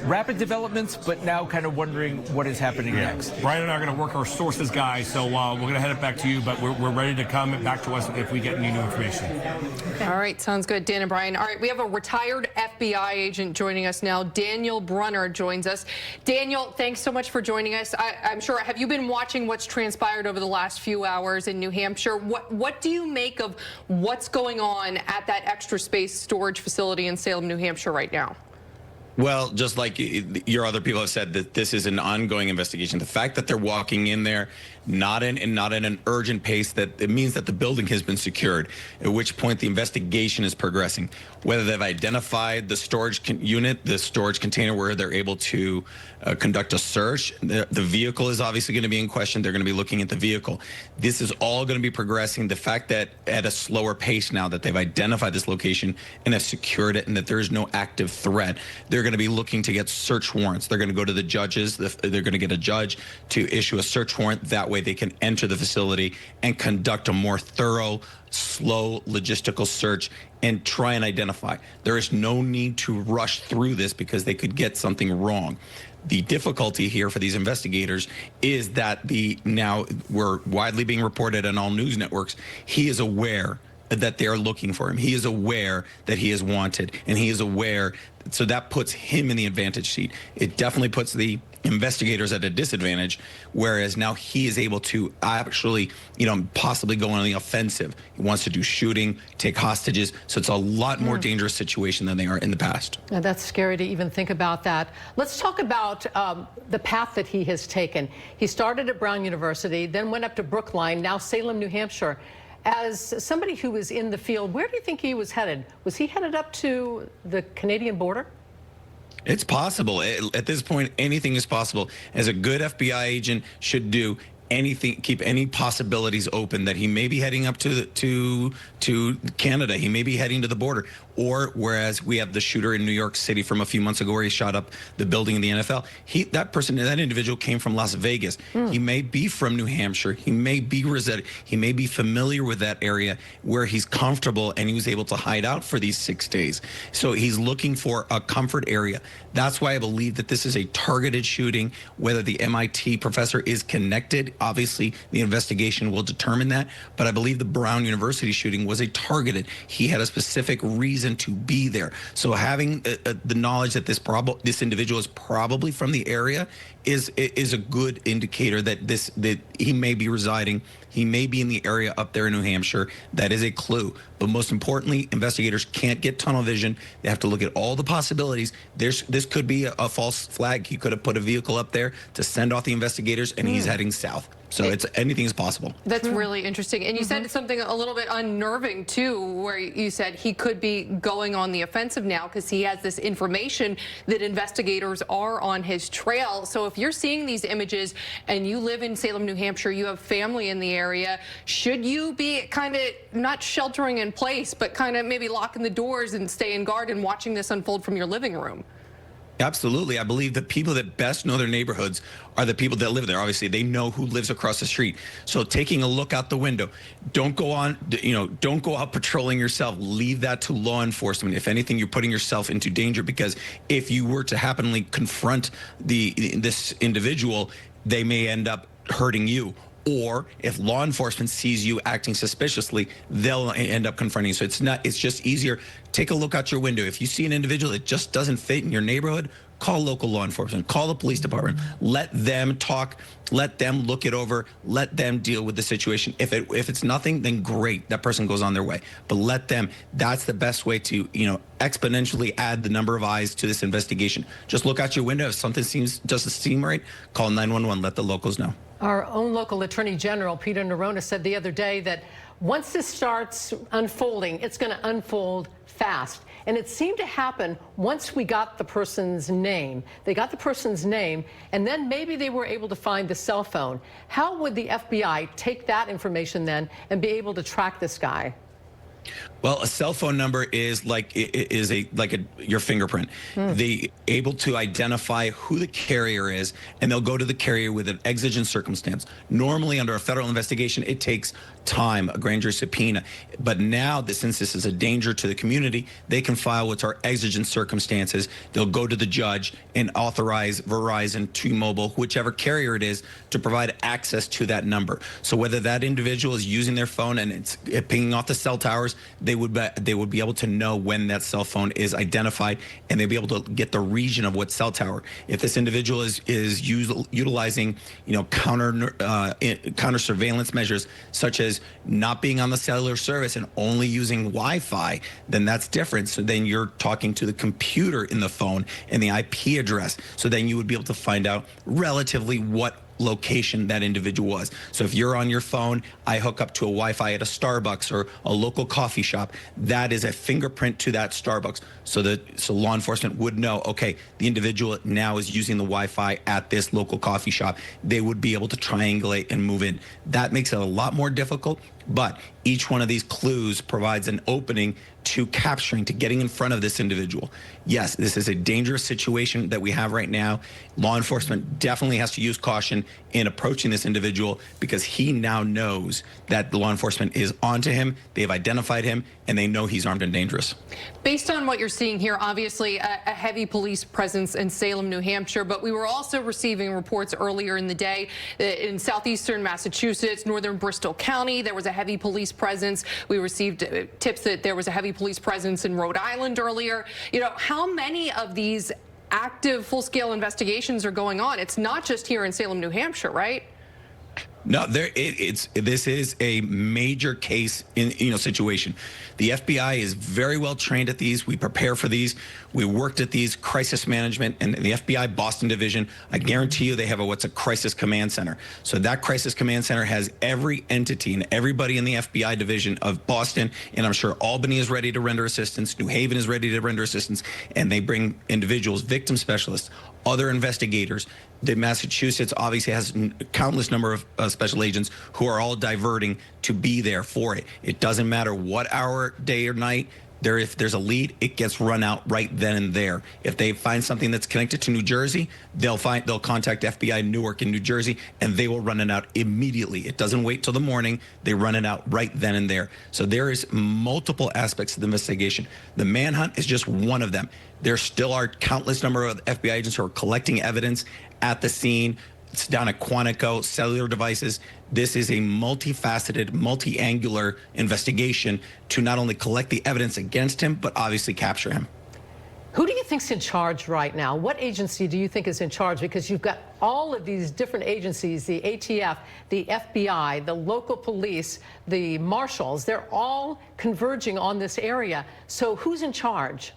S4: rapid developments, but now kind of wondering what is happening next.
S3: Brian and I are going to work our sources, guys, so we're going to head it back to you, but we're ready to come back to us if we get any new information.
S1: All right, sounds good, Dan and Brian. All right, we have a retired FBI agent joining us now. Daniel Brunner joins us. Daniel, thanks so much for joining us. I'm sure, have you been watching what's transpired over the last few hours in New Hampshire? What do you make of what's going on at that extra space storage facility in Salem, New Hampshire right now?
S8: Well, just like your other people have said, that this is an ongoing investigation. The fact that they're walking in there, not in an urgent pace, that it means that the building has been secured, at which point the investigation is progressing. Whether they've identified the storage unit, the storage container where they're able to conduct a search, the vehicle is obviously going to be in question. They're going to be looking at the vehicle. This is all going to be progressing. The fact that at a slower pace now that they've identified this location and have secured it and that there is no active threat, they're going to be looking to get search warrants. They're going to go to the judges. They're going to get a judge to issue a search warrant. That way they can enter the facility and conduct a more thorough, slow logistical search and try and identify. There is no need to rush through this because they could get something wrong. The difficulty here for these investigators is that now we're widely being reported on all news networks. He is aware that they're looking for him. He is aware that he is wanted, and he is aware. So that puts him in the advantage seat. It definitely puts the investigators at a disadvantage, whereas now he is able to actually, possibly go on the offensive. He wants to do shooting, take hostages. So it's a lot more dangerous situation than they are in the past.
S2: Now, that's scary to even think about that. Let's talk about the path that he has taken. He started at Brown University, then went up to Brookline, now Salem, New Hampshire. As somebody who was in the field, where do you think he was headed? Was he headed up to the Canadian border?
S8: It's possible. At this point, anything is possible. As a good FBI agent should do, keep any possibilities open that he may be heading up to Canada. He may be heading to the border. Or whereas we have the shooter in New York City from a few months ago where he shot up the building in the NFL, that individual came from Las Vegas. He may be from New Hampshire. He may be he may be familiar with that area where he's comfortable, and he was able to hide out for these 6 days. So he's looking for a comfort area. That's why I believe that this is a targeted shooting. Whether the MIT professor is connected, obviously the investigation will determine that. But I believe the Brown University shooting was a targeted. He had a specific reason to be there. So having the knowledge that this individual is probably from the area is a good indicator that he may be residing. He may be in the area up there in New Hampshire. That is a clue. But most importantly, investigators can't get tunnel vision. They have to look at all the possibilities. This could be a false flag. He could have put a vehicle up there to send off the investigators, and he's heading south. So anything is possible.
S1: That's really interesting. And you said something a little bit unnerving, too, where you said he could be going on the offensive now because he has this information that investigators are on his trail. So if you're seeing these images and you live in Salem, New Hampshire, you have family in the area, should you be kind of not sheltering in place, but kind of maybe locking the doors and staying guard and watching this unfold from your living room?
S8: Absolutely. I believe the people that best know their neighborhoods are the people that live there. Obviously, they know who lives across the street. So taking a look out the window, don't go out patrolling yourself. Leave that to law enforcement. If anything, you're putting yourself into danger, because if you were to happenly confront this individual, they may end up hurting you. Or if law enforcement sees you acting suspiciously, they'll end up confronting you. So it's just easier. Take a look out your window. If you see an individual that just doesn't fit in your neighborhood, call local law enforcement, call the police department, let them talk, let them look it over, let them deal with the situation. If it's nothing, then great, that person goes on their way. But let them, that's the best way to, exponentially add the number of eyes to this investigation. Just look out your window. If something doesn't seem right, call 911, let the locals know.
S2: Our own local Attorney General, Peter Neronha, said the other day that once this starts unfolding, it's going to unfold fast. And it seemed to happen once we got the person's name. They got the person's name, and then maybe they were able to find the cell phone. How would the FBI take that information then and be able to track this guy?
S8: Well, a cell phone number is like your fingerprint. They able to identify who the carrier is, and they'll go to the carrier with an exigent circumstance. Normally, under a federal investigation, it takes time, a grand jury subpoena. But now, since this is a danger to the community, they can file what's our exigent circumstances. They'll go to the judge and authorize Verizon, T-Mobile, whichever carrier it is, to provide access to that number. So whether that individual is using their phone and it's pinging off the cell towers, they would be able to know when that cell phone is identified, and they'll be able to get the region of what cell tower. If this individual is utilizing counter surveillance measures, such as not being on the cellular service and only using Wi-Fi, then that's different. So then you're talking to the computer in the phone and the IP address. So then you would be able to find out relatively what location that individual was. So if you're on your phone, I hook up to a Wi-Fi at a Starbucks or a local coffee shop, that is a fingerprint to that Starbucks. So law enforcement would know, okay, the individual now is using the Wi-Fi at this local coffee shop. They would be able to triangulate and move in. That makes it a lot more difficult, but each one of these clues provides an opening to getting in front of this individual. Yes, this is a dangerous situation that we have right now. Law enforcement definitely has to use caution in approaching this individual, because he now knows that the law enforcement is onto him, they've identified him, and they know he's armed and dangerous.
S1: Based on what you're seeing here, obviously a heavy police presence in Salem, New Hampshire, but we were also receiving reports earlier in the day in southeastern Massachusetts, northern Bristol County, there was a heavy police presence. We received tips that there was a heavy police presence in Rhode Island earlier. How many of these active full-scale investigations are going on? It's not just here in Salem, New Hampshire, right?
S8: No, this is a major case in situation. The FBI is very well trained at these. We prepare for these. We worked at these, crisis management, and the FBI Boston division. I guarantee you they have what's a crisis command center. So that crisis command center has every entity and everybody in the FBI division of Boston, and I'm sure Albany is ready to render assistance. New Haven is ready to render assistance, and they bring individuals, victim specialists, other investigators. The Massachusetts obviously has countless number of special agents who are all diverting to be there for it. It doesn't matter what hour, day or night. If there's a lead, it gets run out right then and there. If they find something that's connected to New Jersey, they'll contact FBI Newark in New Jersey, and they will run it out immediately. It doesn't wait till the morning. They run it out right then and there. So there is multiple aspects to the investigation. The manhunt is just one of them. There still are countless number of FBI agents who are collecting evidence at the scene. It's down at Quantico, cellular devices. This is a multifaceted, multi-angular investigation to not only collect the evidence against him, but obviously capture him.
S2: Who do you think's in charge right now? What agency do you think is in charge? Because you've got all of these different agencies, the ATF, the FBI, the local police, the marshals, they're all converging on this area. So who's in charge?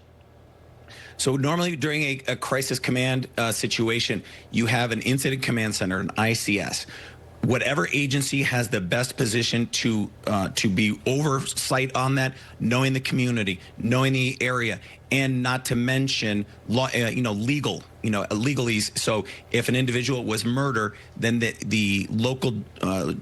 S8: So normally during a crisis command situation, you have an incident command center, an ICS. Whatever agency has the best position to be oversight on that, knowing the community, knowing the area, and not to mention legalese. So if an individual was murdered, then the local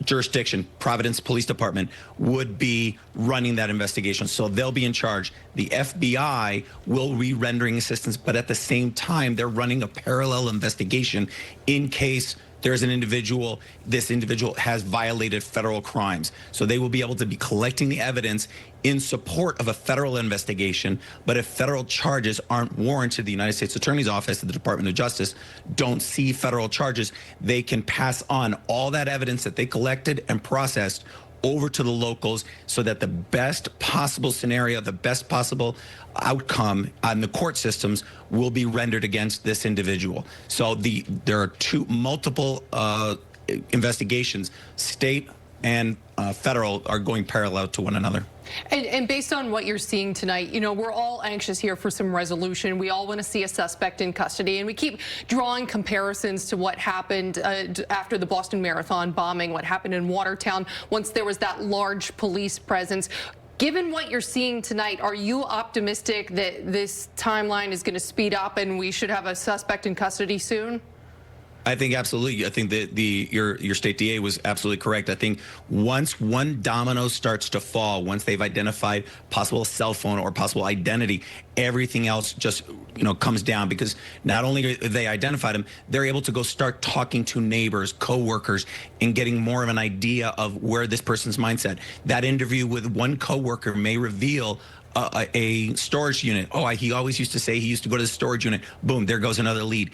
S8: jurisdiction, Providence Police Department, would be running that investigation. So they'll be in charge. The FBI will be rendering assistance, but at the same time, they're running a parallel investigation in case there's an individual, this individual has violated federal crimes. So they will be able to be collecting the evidence in support of a federal investigation. But if federal charges aren't warranted, the United States Attorney's Office and the Department of Justice don't see federal charges, they can pass on all that evidence that they collected and processed over to the locals so that the best possible scenario, the best possible outcome on the court systems will be rendered against this individual. So there are multiple investigations, state and federal, are going parallel to one another.
S1: And based on what you're seeing tonight, you know, we're all anxious here for some resolution. We all want to see a suspect in custody, and we keep drawing comparisons to what happened after the Boston Marathon bombing, what happened in Watertown once there was that large police presence. Given what you're seeing tonight, are you optimistic that this timeline is going to speed up and we should have a suspect in custody soon?
S8: I think absolutely. I think that your state DA was absolutely correct. I think once one domino starts to fall, once they've identified possible cell phone or possible identity, everything else just comes down, because not only are they identified him, they're able to go start talking to neighbors, coworkers, and getting more of an idea of where this person's mindset. That interview with one coworker may reveal a storage unit. Oh, he always used to say he used to go to the storage unit. Boom, there goes another lead.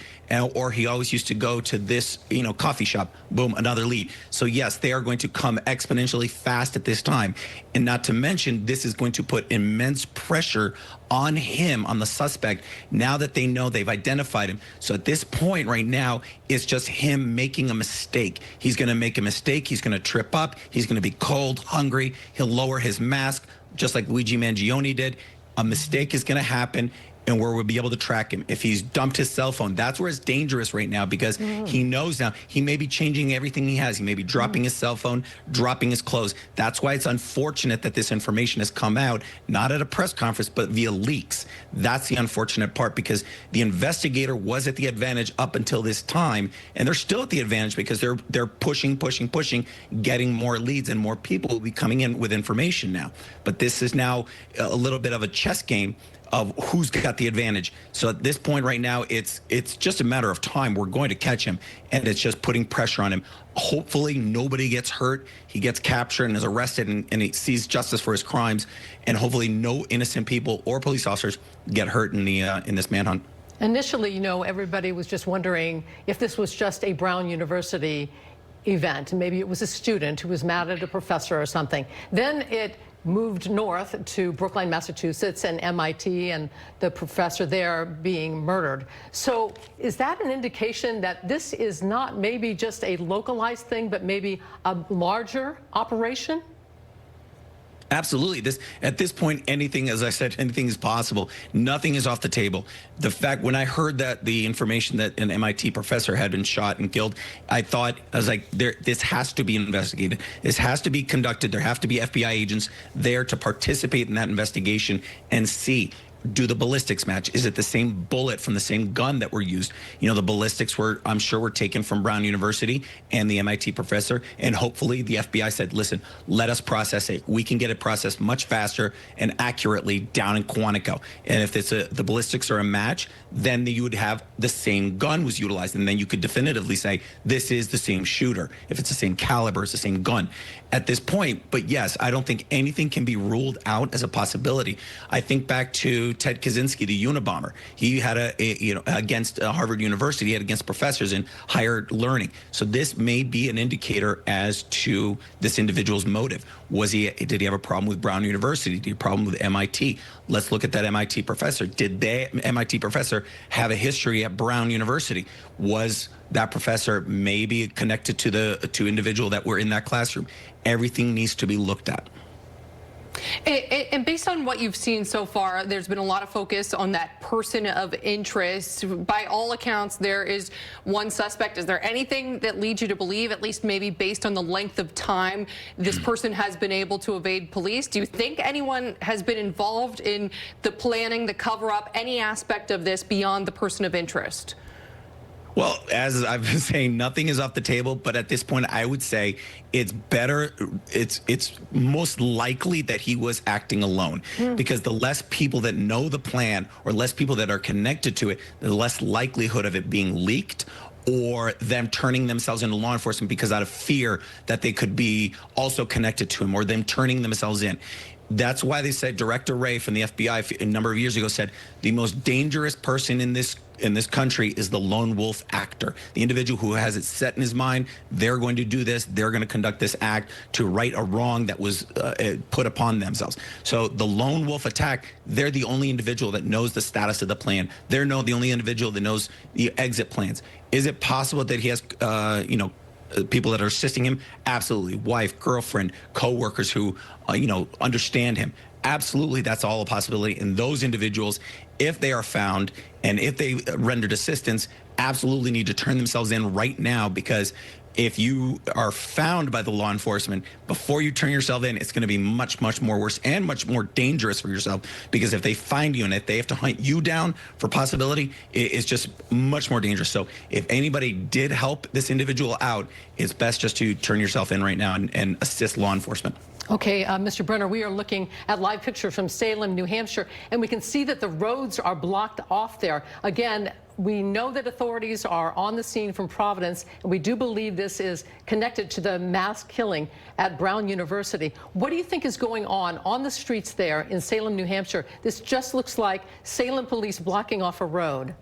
S8: Or he always used to go to this, coffee shop. Boom, another lead. So yes, they are going to come exponentially fast at this time. And not to mention, this is going to put immense pressure on him, on the suspect, now that they know they've identified him. So at this point right now, it's just him making a mistake. He's going to make a mistake. He's going to trip up. He's going to be cold, hungry. He'll lower his mask, just like Luigi Mangione did. A mistake is going to happen, and where we'll be able to track him. If he's dumped his cell phone, that's where it's dangerous right now, because he knows now he may be changing everything he has. He may be dropping his cell phone, dropping his clothes. That's why it's unfortunate that this information has come out, not at a press conference, but via leaks. That's the unfortunate part, because the investigator was at the advantage up until this time, and they're still at the advantage because they're pushing, getting more leads, and more people will be coming in with information now. But this is now a little bit of a chess game of who's got the advantage. So at this point right now, it's just a matter of time. We're going to catch him, and it's just putting pressure on him. Hopefully nobody gets hurt. He gets captured and is arrested, and he sees justice for his crimes, and hopefully no innocent people or police officers get hurt in this manhunt.
S2: Initially, everybody was just wondering if this was just a Brown University event. Maybe it was a student who was mad at a professor or something. Then it moved north to Brookline, Massachusetts, and MIT, and the professor there being murdered. So is that an indication that this is not maybe just a localized thing, but maybe a larger operation?
S8: Absolutely. At this point, anything, as I said, anything is possible. Nothing is off the table. The fact, when I heard that the information that an MIT professor had been shot and killed, I was like, this has to be investigated. This has to be conducted. There have to be FBI agents there to participate in that investigation and see. do the ballistics match? Is it the same bullet from the same gun that were used? You know, the ballistics I'm sure were taken from Brown University and the MIT professor, and hopefully the FBI said, listen, let us process it. We can get it processed much faster and accurately down in Quantico. And if the ballistics are a match, then you would have the same gun was utilized, and then you could definitively say this is the same shooter. If it's the same caliber, it's the same gun at this point. But yes, I don't think anything can be ruled out as a possibility. I think back to Ted Kaczynski, the Unabomber. He had against Harvard University, he had against professors in higher learning. So this may be an indicator as to this individual's motive. Did he have a problem with Brown University? Did he have a problem with MIT? Let's look at that MIT professor. Did the MIT professor have a history at Brown University? Was that professor maybe connected to the two individual that were in that classroom? Everything needs to be looked at.
S1: And based on what you've seen so far, there's been a lot of focus on that person of interest. By all accounts, there is one suspect. Is there anything that leads you to believe, at least maybe based on the length of time this person has been able to evade police? Do you think anyone has been involved in the planning, the cover-up, any aspect of this beyond the person of interest?
S8: Well, as I've been saying, nothing is off the table. But at this point, I would say it's better. It's most likely that he was acting alone, because the less people that know the plan or less people that are connected to it, the less likelihood of it being leaked or them turning themselves into law enforcement because out of fear that they could be also connected to him, or them turning themselves in. That's why they said Director Wray from the FBI a number of years ago said the most dangerous person in this country is the lone wolf actor, the individual who has it set in his mind, they're going to do this, they're going to conduct this act to right a wrong that was put upon themselves. So the lone wolf attack, they're the only individual that knows the status of the plan. They're the only individual that knows the exit plans. Is it possible that he has, people that are assisting him? Absolutely. Wife, girlfriend, co-workers who, understand him. Absolutely, that's all a possibility. And those individuals, if they are found and if they rendered assistance, absolutely need to turn themselves in right now, because if you are found by the law enforcement before you turn yourself in, it's going to be much, much more worse and much more dangerous for yourself, because if they find you and if they have to hunt you down for possibility, it's just much more dangerous. So if anybody did help this individual out, it's best just to turn yourself in right now and assist law enforcement.
S2: Okay, Mr. Brenner, we are looking at live pictures from Salem, New Hampshire, and we can see that the roads are blocked off there. Again, we know that authorities are on the scene from Providence, and we do believe this is connected to the mass killing at Brown University. What do you think is going on the streets there in Salem, New Hampshire? This just looks like Salem police blocking off a road.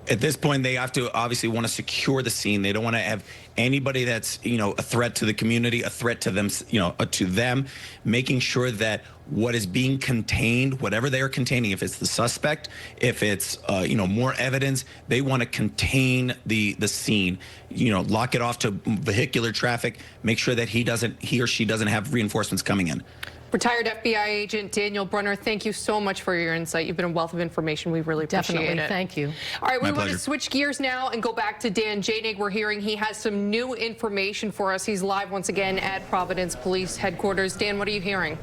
S8: At this point, they have to obviously want to secure the scene. They don't want to have anybody that's, a threat to the community, a threat to them, to them, making sure that what is being contained, whatever they are containing, if it's the suspect, if it's, more evidence, they want to contain the scene, lock it off to vehicular traffic, make sure that he or she doesn't have reinforcements coming in.
S1: Retired FBI agent Daniel Brunner, thank you so much for your insight. You've been a wealth of information. We really appreciate it.
S2: Definitely. Thank you.
S1: All right, we want
S8: pleasure.
S1: to switch gears now and go back to Dan Janig. We're hearing he has some new information for us. He's live once again at Providence Police Headquarters. Dan, what are you hearing?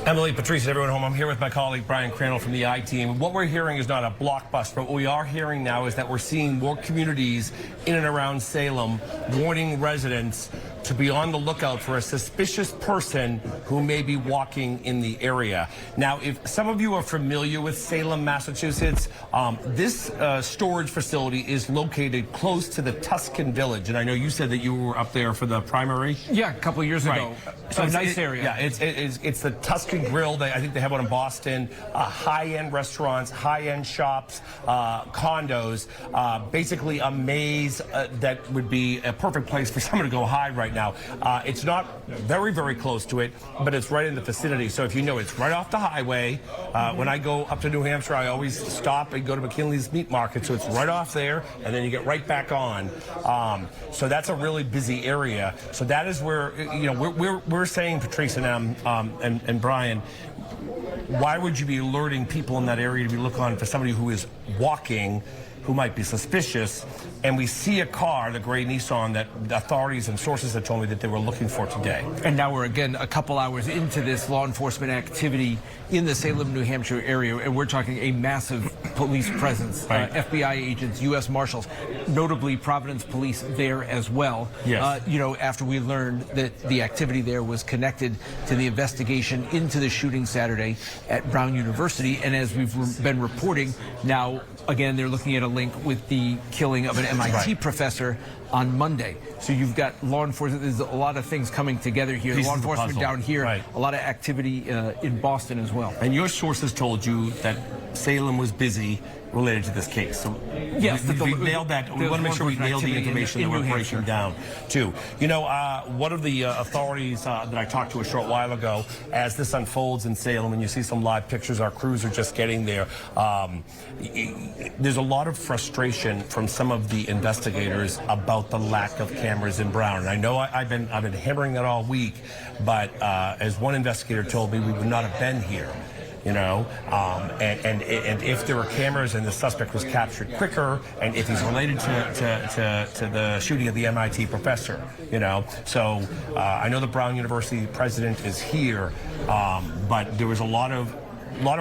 S3: Emily, Patrice, and everyone home, I'm here with my colleague Brian Crandall from the I-Team. What we're hearing is not a blockbuster, but what we are hearing now is that we're seeing more communities in and around Salem warning residents to be on the lookout for a suspicious person who may be walking in the area. Now, if some of you are familiar with Salem, Massachusetts, this storage facility is located close to the Tuscan Village. And I know you said that you were up there for the primary.
S4: Yeah, a couple of years ago.
S3: So
S4: it's a nice area.
S3: Yeah, it's the Tuscan Grill. I think they have one in Boston. High-end restaurants, high-end shops, condos. Basically a maze that would be a perfect place for someone to go hide right now. It's not very, very close to it, but it's right in the vicinity. So if you know, it's right off the highway. When I go up to New Hampshire, I always stop and go to McKinley's Meat Market. So it's right off there, and then you get right back on. So that's a really busy area. So that is where, we're saying, Patrice and Brian, why would you be alerting people in that area to be looking for somebody who is walking, who might be suspicious, and we see a car, the gray Nissan, that authorities and sources had told me that they were looking for today.
S4: And now we're again a couple hours into this law enforcement activity in the Salem, New Hampshire area, and we're talking a massive police presence,
S3: Right.
S4: FBI agents, U.S. Marshals, notably Providence Police there as well.
S3: Yes.
S4: You know, after we learned that the activity there was connected to the investigation into the shooting Saturday at Brown University, and as we've been reporting, now again they're looking at a link with the killing of an MIT professor on Monday. So you've got law enforcement. There's a lot of things coming together here.
S3: Pieces
S4: Law
S3: of the
S4: enforcement
S3: puzzle.
S4: down here,
S3: Right.
S4: a lot of activity in Boston as well.
S3: And your sources told you that Salem was busy related to this case. So
S4: Yes,
S3: we nailed that. We
S4: there's
S3: want to make sure we
S4: law
S3: nailed the
S4: enforcement
S3: information
S4: in
S3: that we're
S4: New
S3: breaking
S4: Hampshire.
S3: down, too. You know, one of the authorities that I talked to a short while ago, as this unfolds in Salem, and you see some live pictures, our crews are just getting there. There's a lot of frustration from some of the investigators about the lack of cameras in Brown. And I know I've been hammering that all week, but as one investigator told me, we would not have been here. You know, and if there were cameras and the suspect was captured quicker, and if he's related to the shooting of the MIT professor, you know. So I know the Brown University president is here, but there was a lot of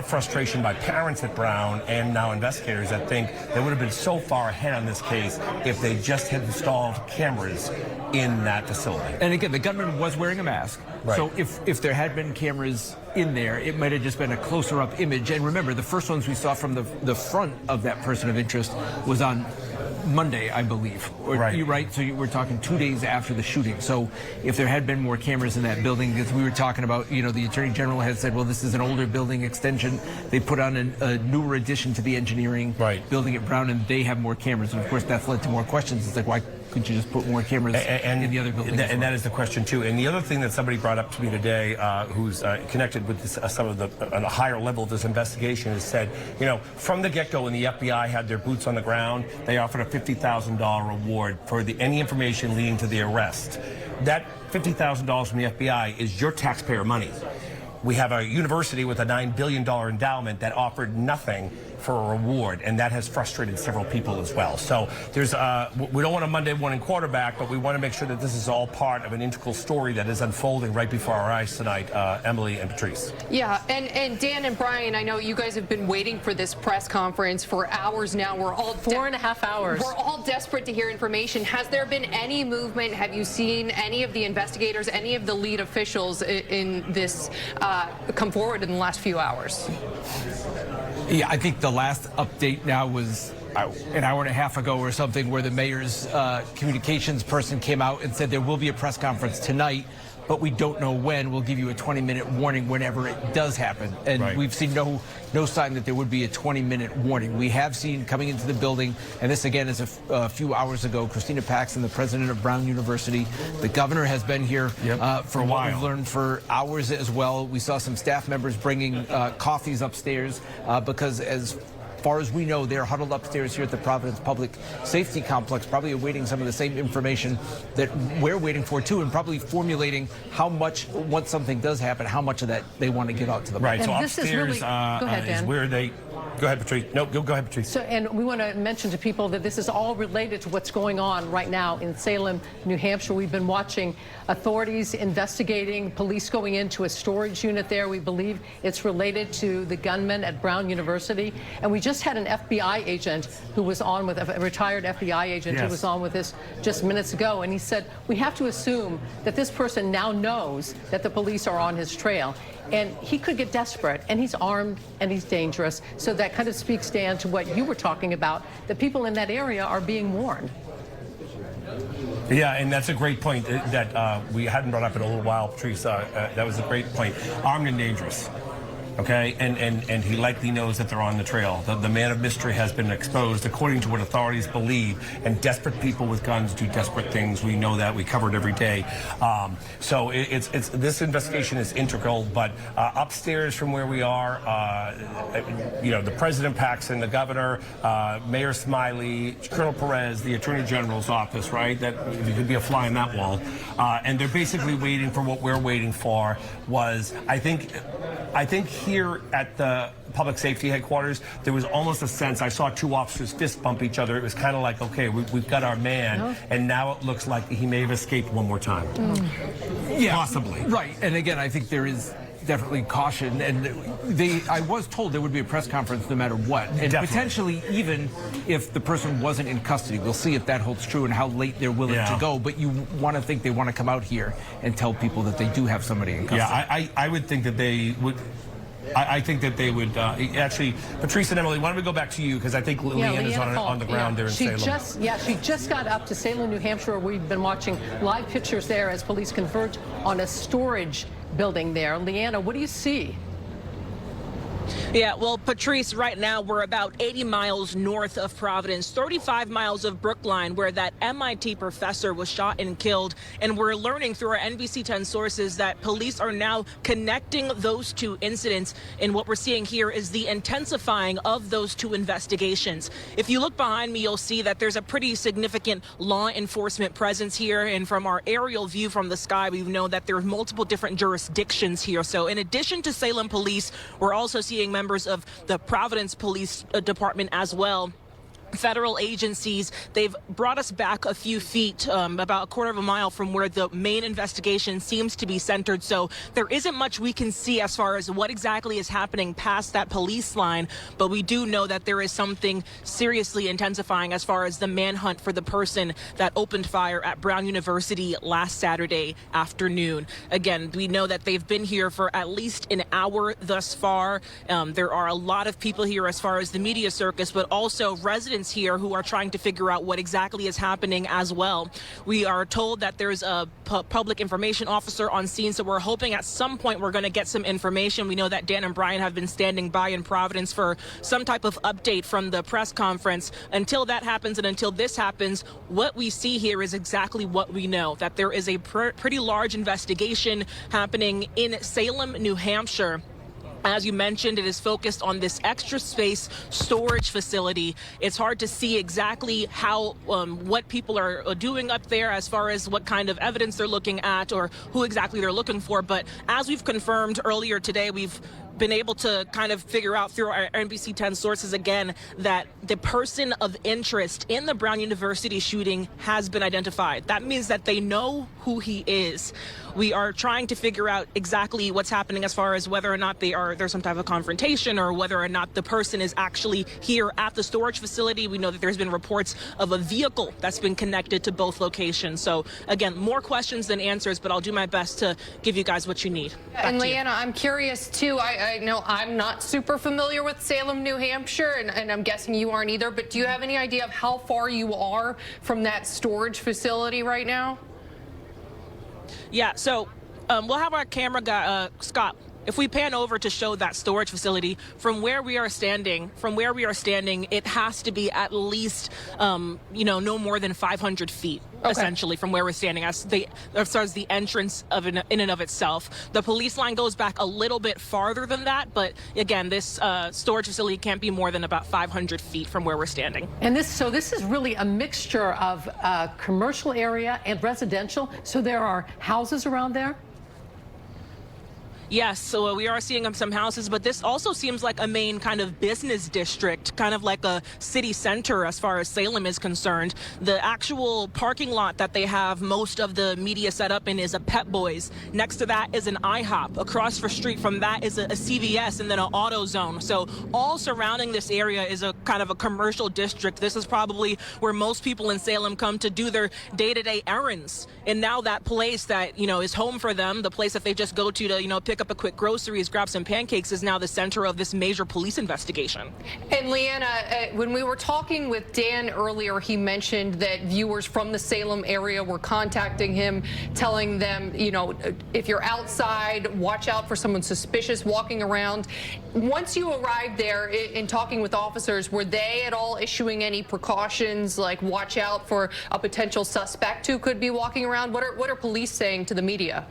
S3: frustration by parents at Brown and now investigators that think they would have been so far ahead on this case if they just had installed cameras in that facility.
S4: And again, the gunman was wearing a mask.
S3: Right.
S4: So if there had been cameras in there, it might have just been a closer up image. And remember, the first ones we saw from the front of that person of interest was on Monday, I believe.
S3: Right.
S4: You're right. So we're talking 2 days after the shooting. So if there had been more cameras in that building, because we were talking about, you know, the Attorney General had said, well, this is an older building extension. They put on a newer addition to the engineering building at Brown, and they have more cameras. And of course, that's led to more questions. It's like, why couldn't you just put more cameras in the other buildings?
S3: And that is the question, too. And the other thing that somebody brought up to me today, who's connected with this, some of the, on a higher level of this investigation, has said, you know, from the get-go when the FBI had their boots on the ground, they offered a $50,000 reward for any information leading to the arrest. That $50,000 from the FBI is your taxpayer money. We have a university with a $9 billion endowment that offered nothing for a reward, and that has frustrated several people as well. So there's, we don't want a Monday morning quarterback, but we want to make sure that this is all part of an integral story that is unfolding right before our eyes tonight, Emily and Patrice.
S1: Yeah, and Dan and Brian, I know you guys have been waiting for this press conference for hours now. We're all
S2: 4.5 hours.
S1: We're all desperate to hear information. Has there been any movement? Have you seen any of the investigators, any of the lead officials in this come forward in the last few hours?
S4: Yeah, I think the last update now was an hour and a half ago or something, where the mayor's communications person came out and said there will be a press conference tonight, but we don't know when. We'll give you a 20-minute warning whenever it does happen. And we've seen no sign that there would be a 20-minute warning. We have seen coming into the building, and this again is a few hours ago, Christina Paxson, the president of Brown University. The governor has been here for a while. We've learned for hours as well. We saw some staff members bringing coffees upstairs because as far as we know, they're huddled upstairs here at the Providence Public Safety Complex, probably awaiting some of the same information that we're waiting for, too, and probably formulating how much, once something does happen, how much of that they want to get out to the public.
S3: Right, so upstairs
S2: go ahead, Dan.
S3: is where they... Go ahead, Patrice. No, go ahead, Patrice.
S2: So, and we want to mention to people that this is all related to what's going on right now in Salem, New Hampshire. We've been watching authorities investigating, police going into a storage unit there. We believe it's related to the gunman at Brown University. And we just had an FBI agent who was on with, a retired FBI agent who was on with us just minutes ago. And he said, we have to assume that this person now knows that the police are on his trail. And he could get desperate, and he's armed and he's dangerous. So that kind of speaks, Dan, to what you were talking about. The people in that area are being warned.
S3: Yeah, and that's a great point that we hadn't brought up in a little while, Patrice. That was a great point. Armed and dangerous. Okay, and he likely knows that they're on the trail. The man of mystery has been exposed, according to what authorities believe, and desperate people with guns do desperate things. We know that. We cover it every day. So it's this investigation is integral, but upstairs from where we are, you know, the President Paxson, the Governor, Mayor Smiley, Colonel Perez, the Attorney General's office, right? That could be a fly on that wall. And they're basically waiting for what we're waiting for was, I think, I think here at the public safety headquarters, there was almost a sense, I saw two officers fist bump each other. It was kind of like, okay, we've got our man, and now it looks like he may have escaped one more time.
S4: Yeah,
S3: possibly.
S4: Right, and again, I think there is definitely caution, and I was told there would be a press conference no matter what, and
S3: Definitely.
S4: potentially even if the person wasn't in custody. We'll see if that holds true and how late they're willing to go, but you want to think they want to come out here and tell people that they do have somebody in custody.
S3: Yeah, I would think that they would. I think that they would actually. Patrice and Emily, why don't we go back to you, because I think Leanne is on the ground there in Salem.
S2: She just got up to Salem, New Hampshire. We've been watching live pictures there as police converge on a storage building there. Leanna, what do you see?
S9: Yeah, well, Patrice, right now we're about 80 miles north of Providence, 35 miles of Brookline, where that MIT professor was shot and killed. And we're learning through our NBC 10 sources that police are now connecting those two incidents. And what we're seeing here is the intensifying of those two investigations. If you look behind me, you'll see that there's a pretty significant law enforcement presence here. And from our aerial view from the sky, we know that there are multiple different jurisdictions here. So in addition to Salem Police, we're also seeing members of the Providence Police Department as well. Federal agencies, they've brought us back a few feet, about a quarter of a mile from where the main investigation seems to be centered. So there isn't much we can see as far as what exactly is happening past that police line. But we do know that there is something seriously intensifying as far as the manhunt for the person that opened fire at Brown University last Saturday afternoon. Again, we know that they've been here for at least an hour thus far. There are a lot of people here as far as the media circus, but also residents here who are trying to figure out what exactly is happening as well. We are told that there's a public information officer on scene, so we're hoping at some point we're going to get some information. We know that Dan and Brian have been standing by in Providence for some type of update from the press conference. Until that happens and until this happens, what we see here is exactly what we know, that there is a pretty large investigation happening in Salem, New Hampshire. As you mentioned, it is focused on this extra space storage facility. It's hard to see exactly how, what people are doing up there as far as what kind of evidence they're looking at or who exactly they're looking for. But as we've confirmed earlier today, we've been able to kind of figure out through our NBC 10 sources again that the person of interest in the Brown University shooting has been identified. That means that they know who he is. We are trying to figure out exactly what's happening as far as whether or not there's some type of confrontation or whether or not the person is actually here at the storage facility. We know that there's been reports of a vehicle that's been connected to both locations. So again, more questions than answers, but I'll do my best to give you guys what you need.
S1: And Leanna, I'm curious too. I know I'm not super familiar with Salem, New Hampshire, and I'm guessing you aren't either, but do you have any idea of how far you are from that storage facility right now?
S9: Yeah, so we'll have our camera guy, Scott. If we pan over to show that storage facility from where we are standing, it has to be at least, no more than 500 feet, essentially, from where we're standing as far as the entrance of in and of itself. The police line goes back a little bit farther than that, but again, this storage facility can't be more than about 500 feet from where we're standing.
S2: And this is really a mixture of commercial area and residential. So there are houses around there?
S9: Yes, so we are seeing some houses, but this also seems like a main kind of business district, kind of like a city center as far as Salem is concerned. The actual parking lot that they have most of the media set up in is a Pep Boys. Next to that is an IHOP. Across the street from that is a CVS and then an AutoZone. So all surrounding this area is a kind of a commercial district. This is probably where most people in Salem come to do their day-to-day errands. And now that place that, is home for them, the place that they just go to, pick up a quick groceries, grab some pancakes, is now the center of this major police investigation.
S1: And Leanna, when we were talking with Dan earlier, he mentioned that viewers from the Salem area were contacting him, telling them, if you're outside, watch out for someone suspicious walking around. Once you arrived there in talking with officers, were they at all issuing any precautions, like watch out for a potential suspect who could be walking around? What are police saying to the media?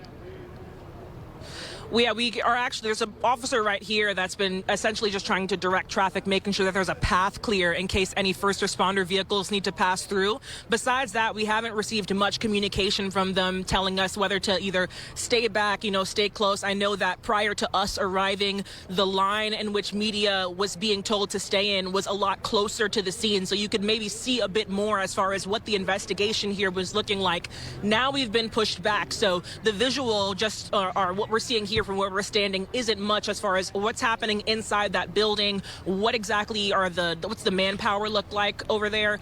S9: We are actually, there's an officer right here that's been essentially just trying to direct traffic, making sure that there's a path clear in case any first responder vehicles need to pass through. Besides that, we haven't received much communication from them telling us whether to either stay back, stay close. I know that prior to us arriving, the line in which media was being told to stay in was a lot closer to the scene, so you could maybe see a bit more as far as what the investigation here was looking like. Now we've been pushed back, so the visual just are what we're seeing here from where we're standing isn't much as far as what's happening inside that building, what exactly what's the manpower look like over there.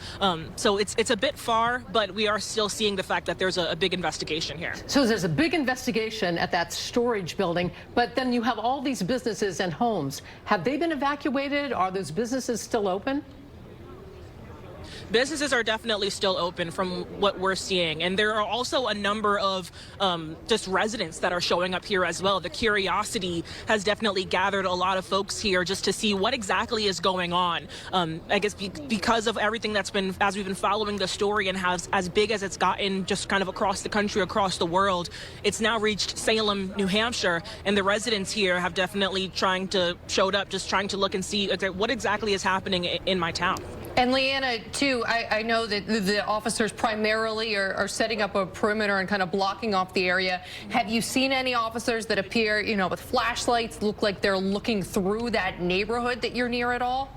S9: So it's a bit far, but we are still seeing the fact that there's a big investigation here.
S2: So there's a big investigation at that storage building, but then you have all these businesses and homes. Have they been evacuated? Are those businesses still open?
S9: Businesses are definitely still open from what we're seeing. And there are also a number of just residents that are showing up here as well. The curiosity has definitely gathered a lot of folks here just to see what exactly is going on. I guess because of everything that's been, as we've been following the story and as big as it's gotten just kind of across the country, across the world, it's now reached Salem, New Hampshire. And the residents here have definitely showed up, just trying to look and see what exactly is happening in my town.
S1: And Leanna, too, I know that the officers primarily are setting up a perimeter and kind of blocking off the area. Have you seen any officers that appear, with flashlights, look like they're looking through that neighborhood that you're near at all?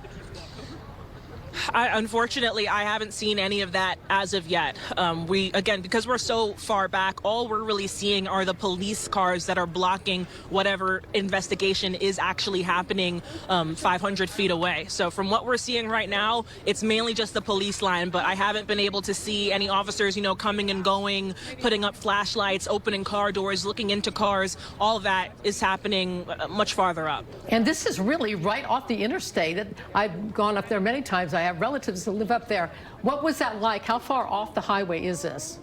S9: Unfortunately, I haven't seen any of that as of yet. Again, because we're so far back, all we're really seeing are the police cars that are blocking whatever investigation is actually happening 500 feet away. So from what we're seeing right now, it's mainly just the police line, but I haven't been able to see any officers, coming and going, putting up flashlights, opening car doors, looking into cars. All of that is happening much farther up.
S2: And this is really right off the interstate. I've gone up there many times. I have relatives that live up there. What was that like? How far off the highway is this?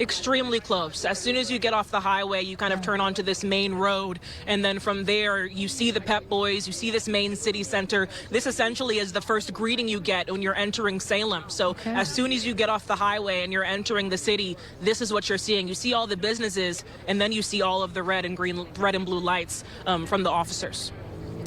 S9: Extremely close. As soon as you get off the highway, you kind of turn onto this main road, and then from there you see the Pep Boys, you see this main city center. This essentially is the first greeting you get when you're entering Salem. So as soon as you get off the highway and you're entering the city, this is what you're seeing. You see all the businesses, and then you see all of the red and blue lights from the officers.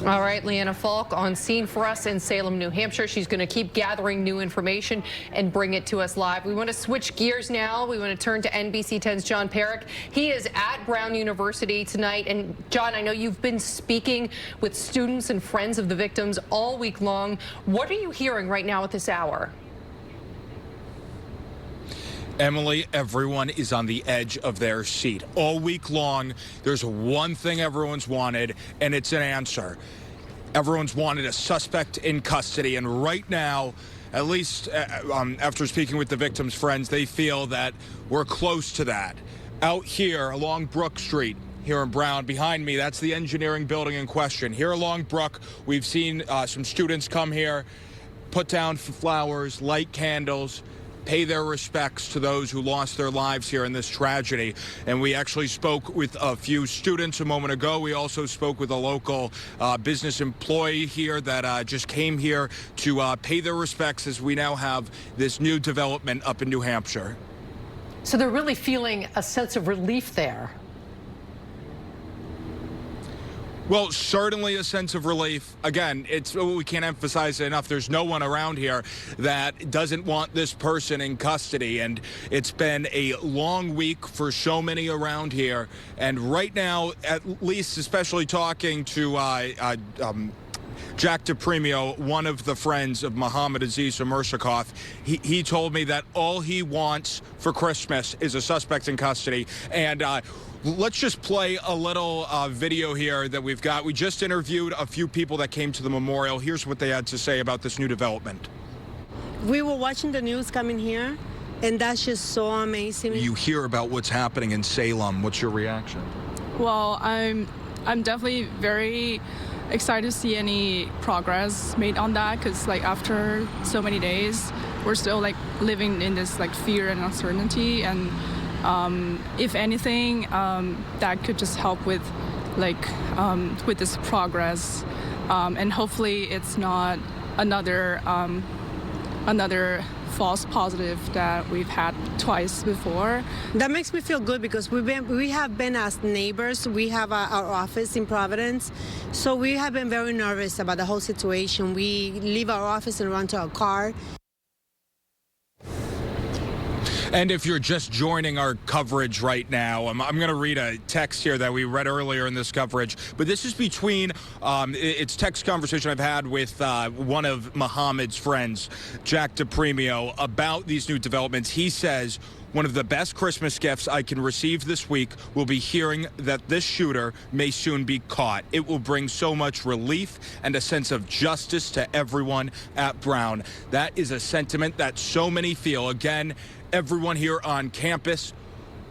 S1: All right, Leanna Falk on scene for us in Salem, New Hampshire. She's going to keep gathering new information and bring it to us live. We want to switch gears now. We want to turn to NBC 10's John Perrick. He is at Brown University tonight. And John, I know you've been speaking with students and friends of the victims all week long. What are you hearing right now at this hour?
S6: Emily, everyone is on the edge of their seat. All week long, there's one thing everyone's wanted, and it's an answer. Everyone's wanted a suspect in custody, and right now, at least after speaking with the victims' friends, they feel that we're close to that. Out here along Brook Street, here in Brown, behind me, that's the engineering building in question. Here along Brook, we've seen some students come here, put down flowers, light candles, pay their respects to those who lost their lives here in this tragedy. And we actually spoke with a few students a moment ago. We also spoke with a local business employee here that just came here to pay their respects as we now have this new development up in New Hampshire.
S2: So they're really feeling a sense of relief there.
S6: Well, certainly a sense of relief. Again, we can't emphasize it enough. There's no one around here that doesn't want this person in custody. And it's been a long week for so many around here. And right now, at least, especially talking to Jack DePremio, one of the friends of Mohammed Aziz Umersikoff, he told me that all he wants for Christmas is a suspect in custody. And let's just play a little video here that we've got. We just interviewed a few people that came to the memorial. Here's what they had to say about this new development.
S10: We were watching the news coming here, and that's just so amazing.
S6: You hear about what's happening in Salem. What's your reaction?
S11: Well, I'm definitely very excited to see any progress made on that, because after so many days, we're still living in this fear and uncertainty, and if anything, that could just help with this progress, and hopefully it's not another false positive that we've had twice before.
S10: That makes me feel good because we have been as neighbors. We have our office in Providence, so we have been very nervous about the whole situation. We leave our office and run to our car.
S6: And if you're just joining our coverage right now, I'm going to read a text here that we read earlier in this coverage. But this is between, it's text conversation I've had with one of Muhammad's friends, Jack DePremio, about these new developments. He says, one of the best Christmas gifts I can receive this week will be hearing that this shooter may soon be caught. It will bring so much relief and a sense of justice to everyone at Brown. That is a sentiment that so many feel. Again, everyone here on campus,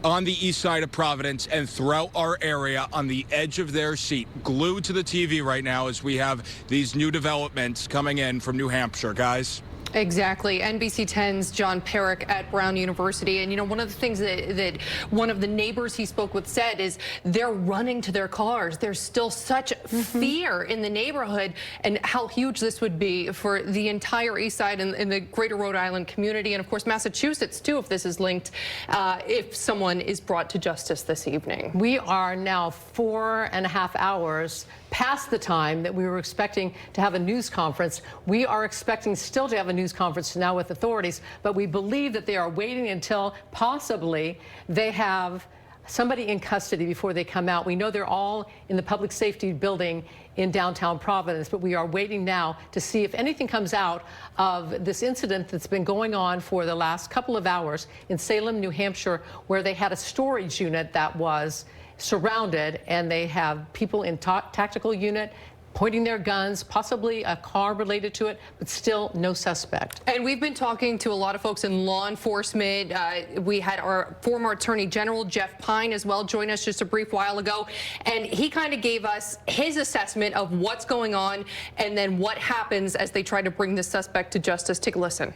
S6: on the east side of Providence, and throughout our area on the edge of their seat, glued to the TV right now as we have these new developments coming in from New Hampshire, guys.
S1: Exactly. NBC 10's John Perrick at Brown University. And, you know, one of the things that one of the neighbors he spoke with said is they're running to their cars. There's still such fear in the neighborhood, and how huge this would be for the entire east side and the greater Rhode Island community. And, of course, Massachusetts, too, if this is linked, if someone is brought to justice this evening.
S2: We are now 4.5 hours past the time that we were expecting to have a news conference. We are expecting still to have a news conference now with authorities, but we believe that they are waiting until possibly they have somebody in custody before they come out. We know they're all in the public safety building in downtown Providence, but we are waiting now to see if anything comes out of this incident that's been going on for the last couple of hours in Salem, New Hampshire, where they had a storage unit that was surrounded, and they have people in tactical unit pointing their guns, possibly a car related to it, but still no suspect.
S1: And we've been talking to a lot of folks in law enforcement. We had our former Attorney General, Jeff Pine, as well, join us just a brief while ago. And he kind of gave us his assessment of what's going on and then what happens as they try to bring the suspect to justice. Take a listen.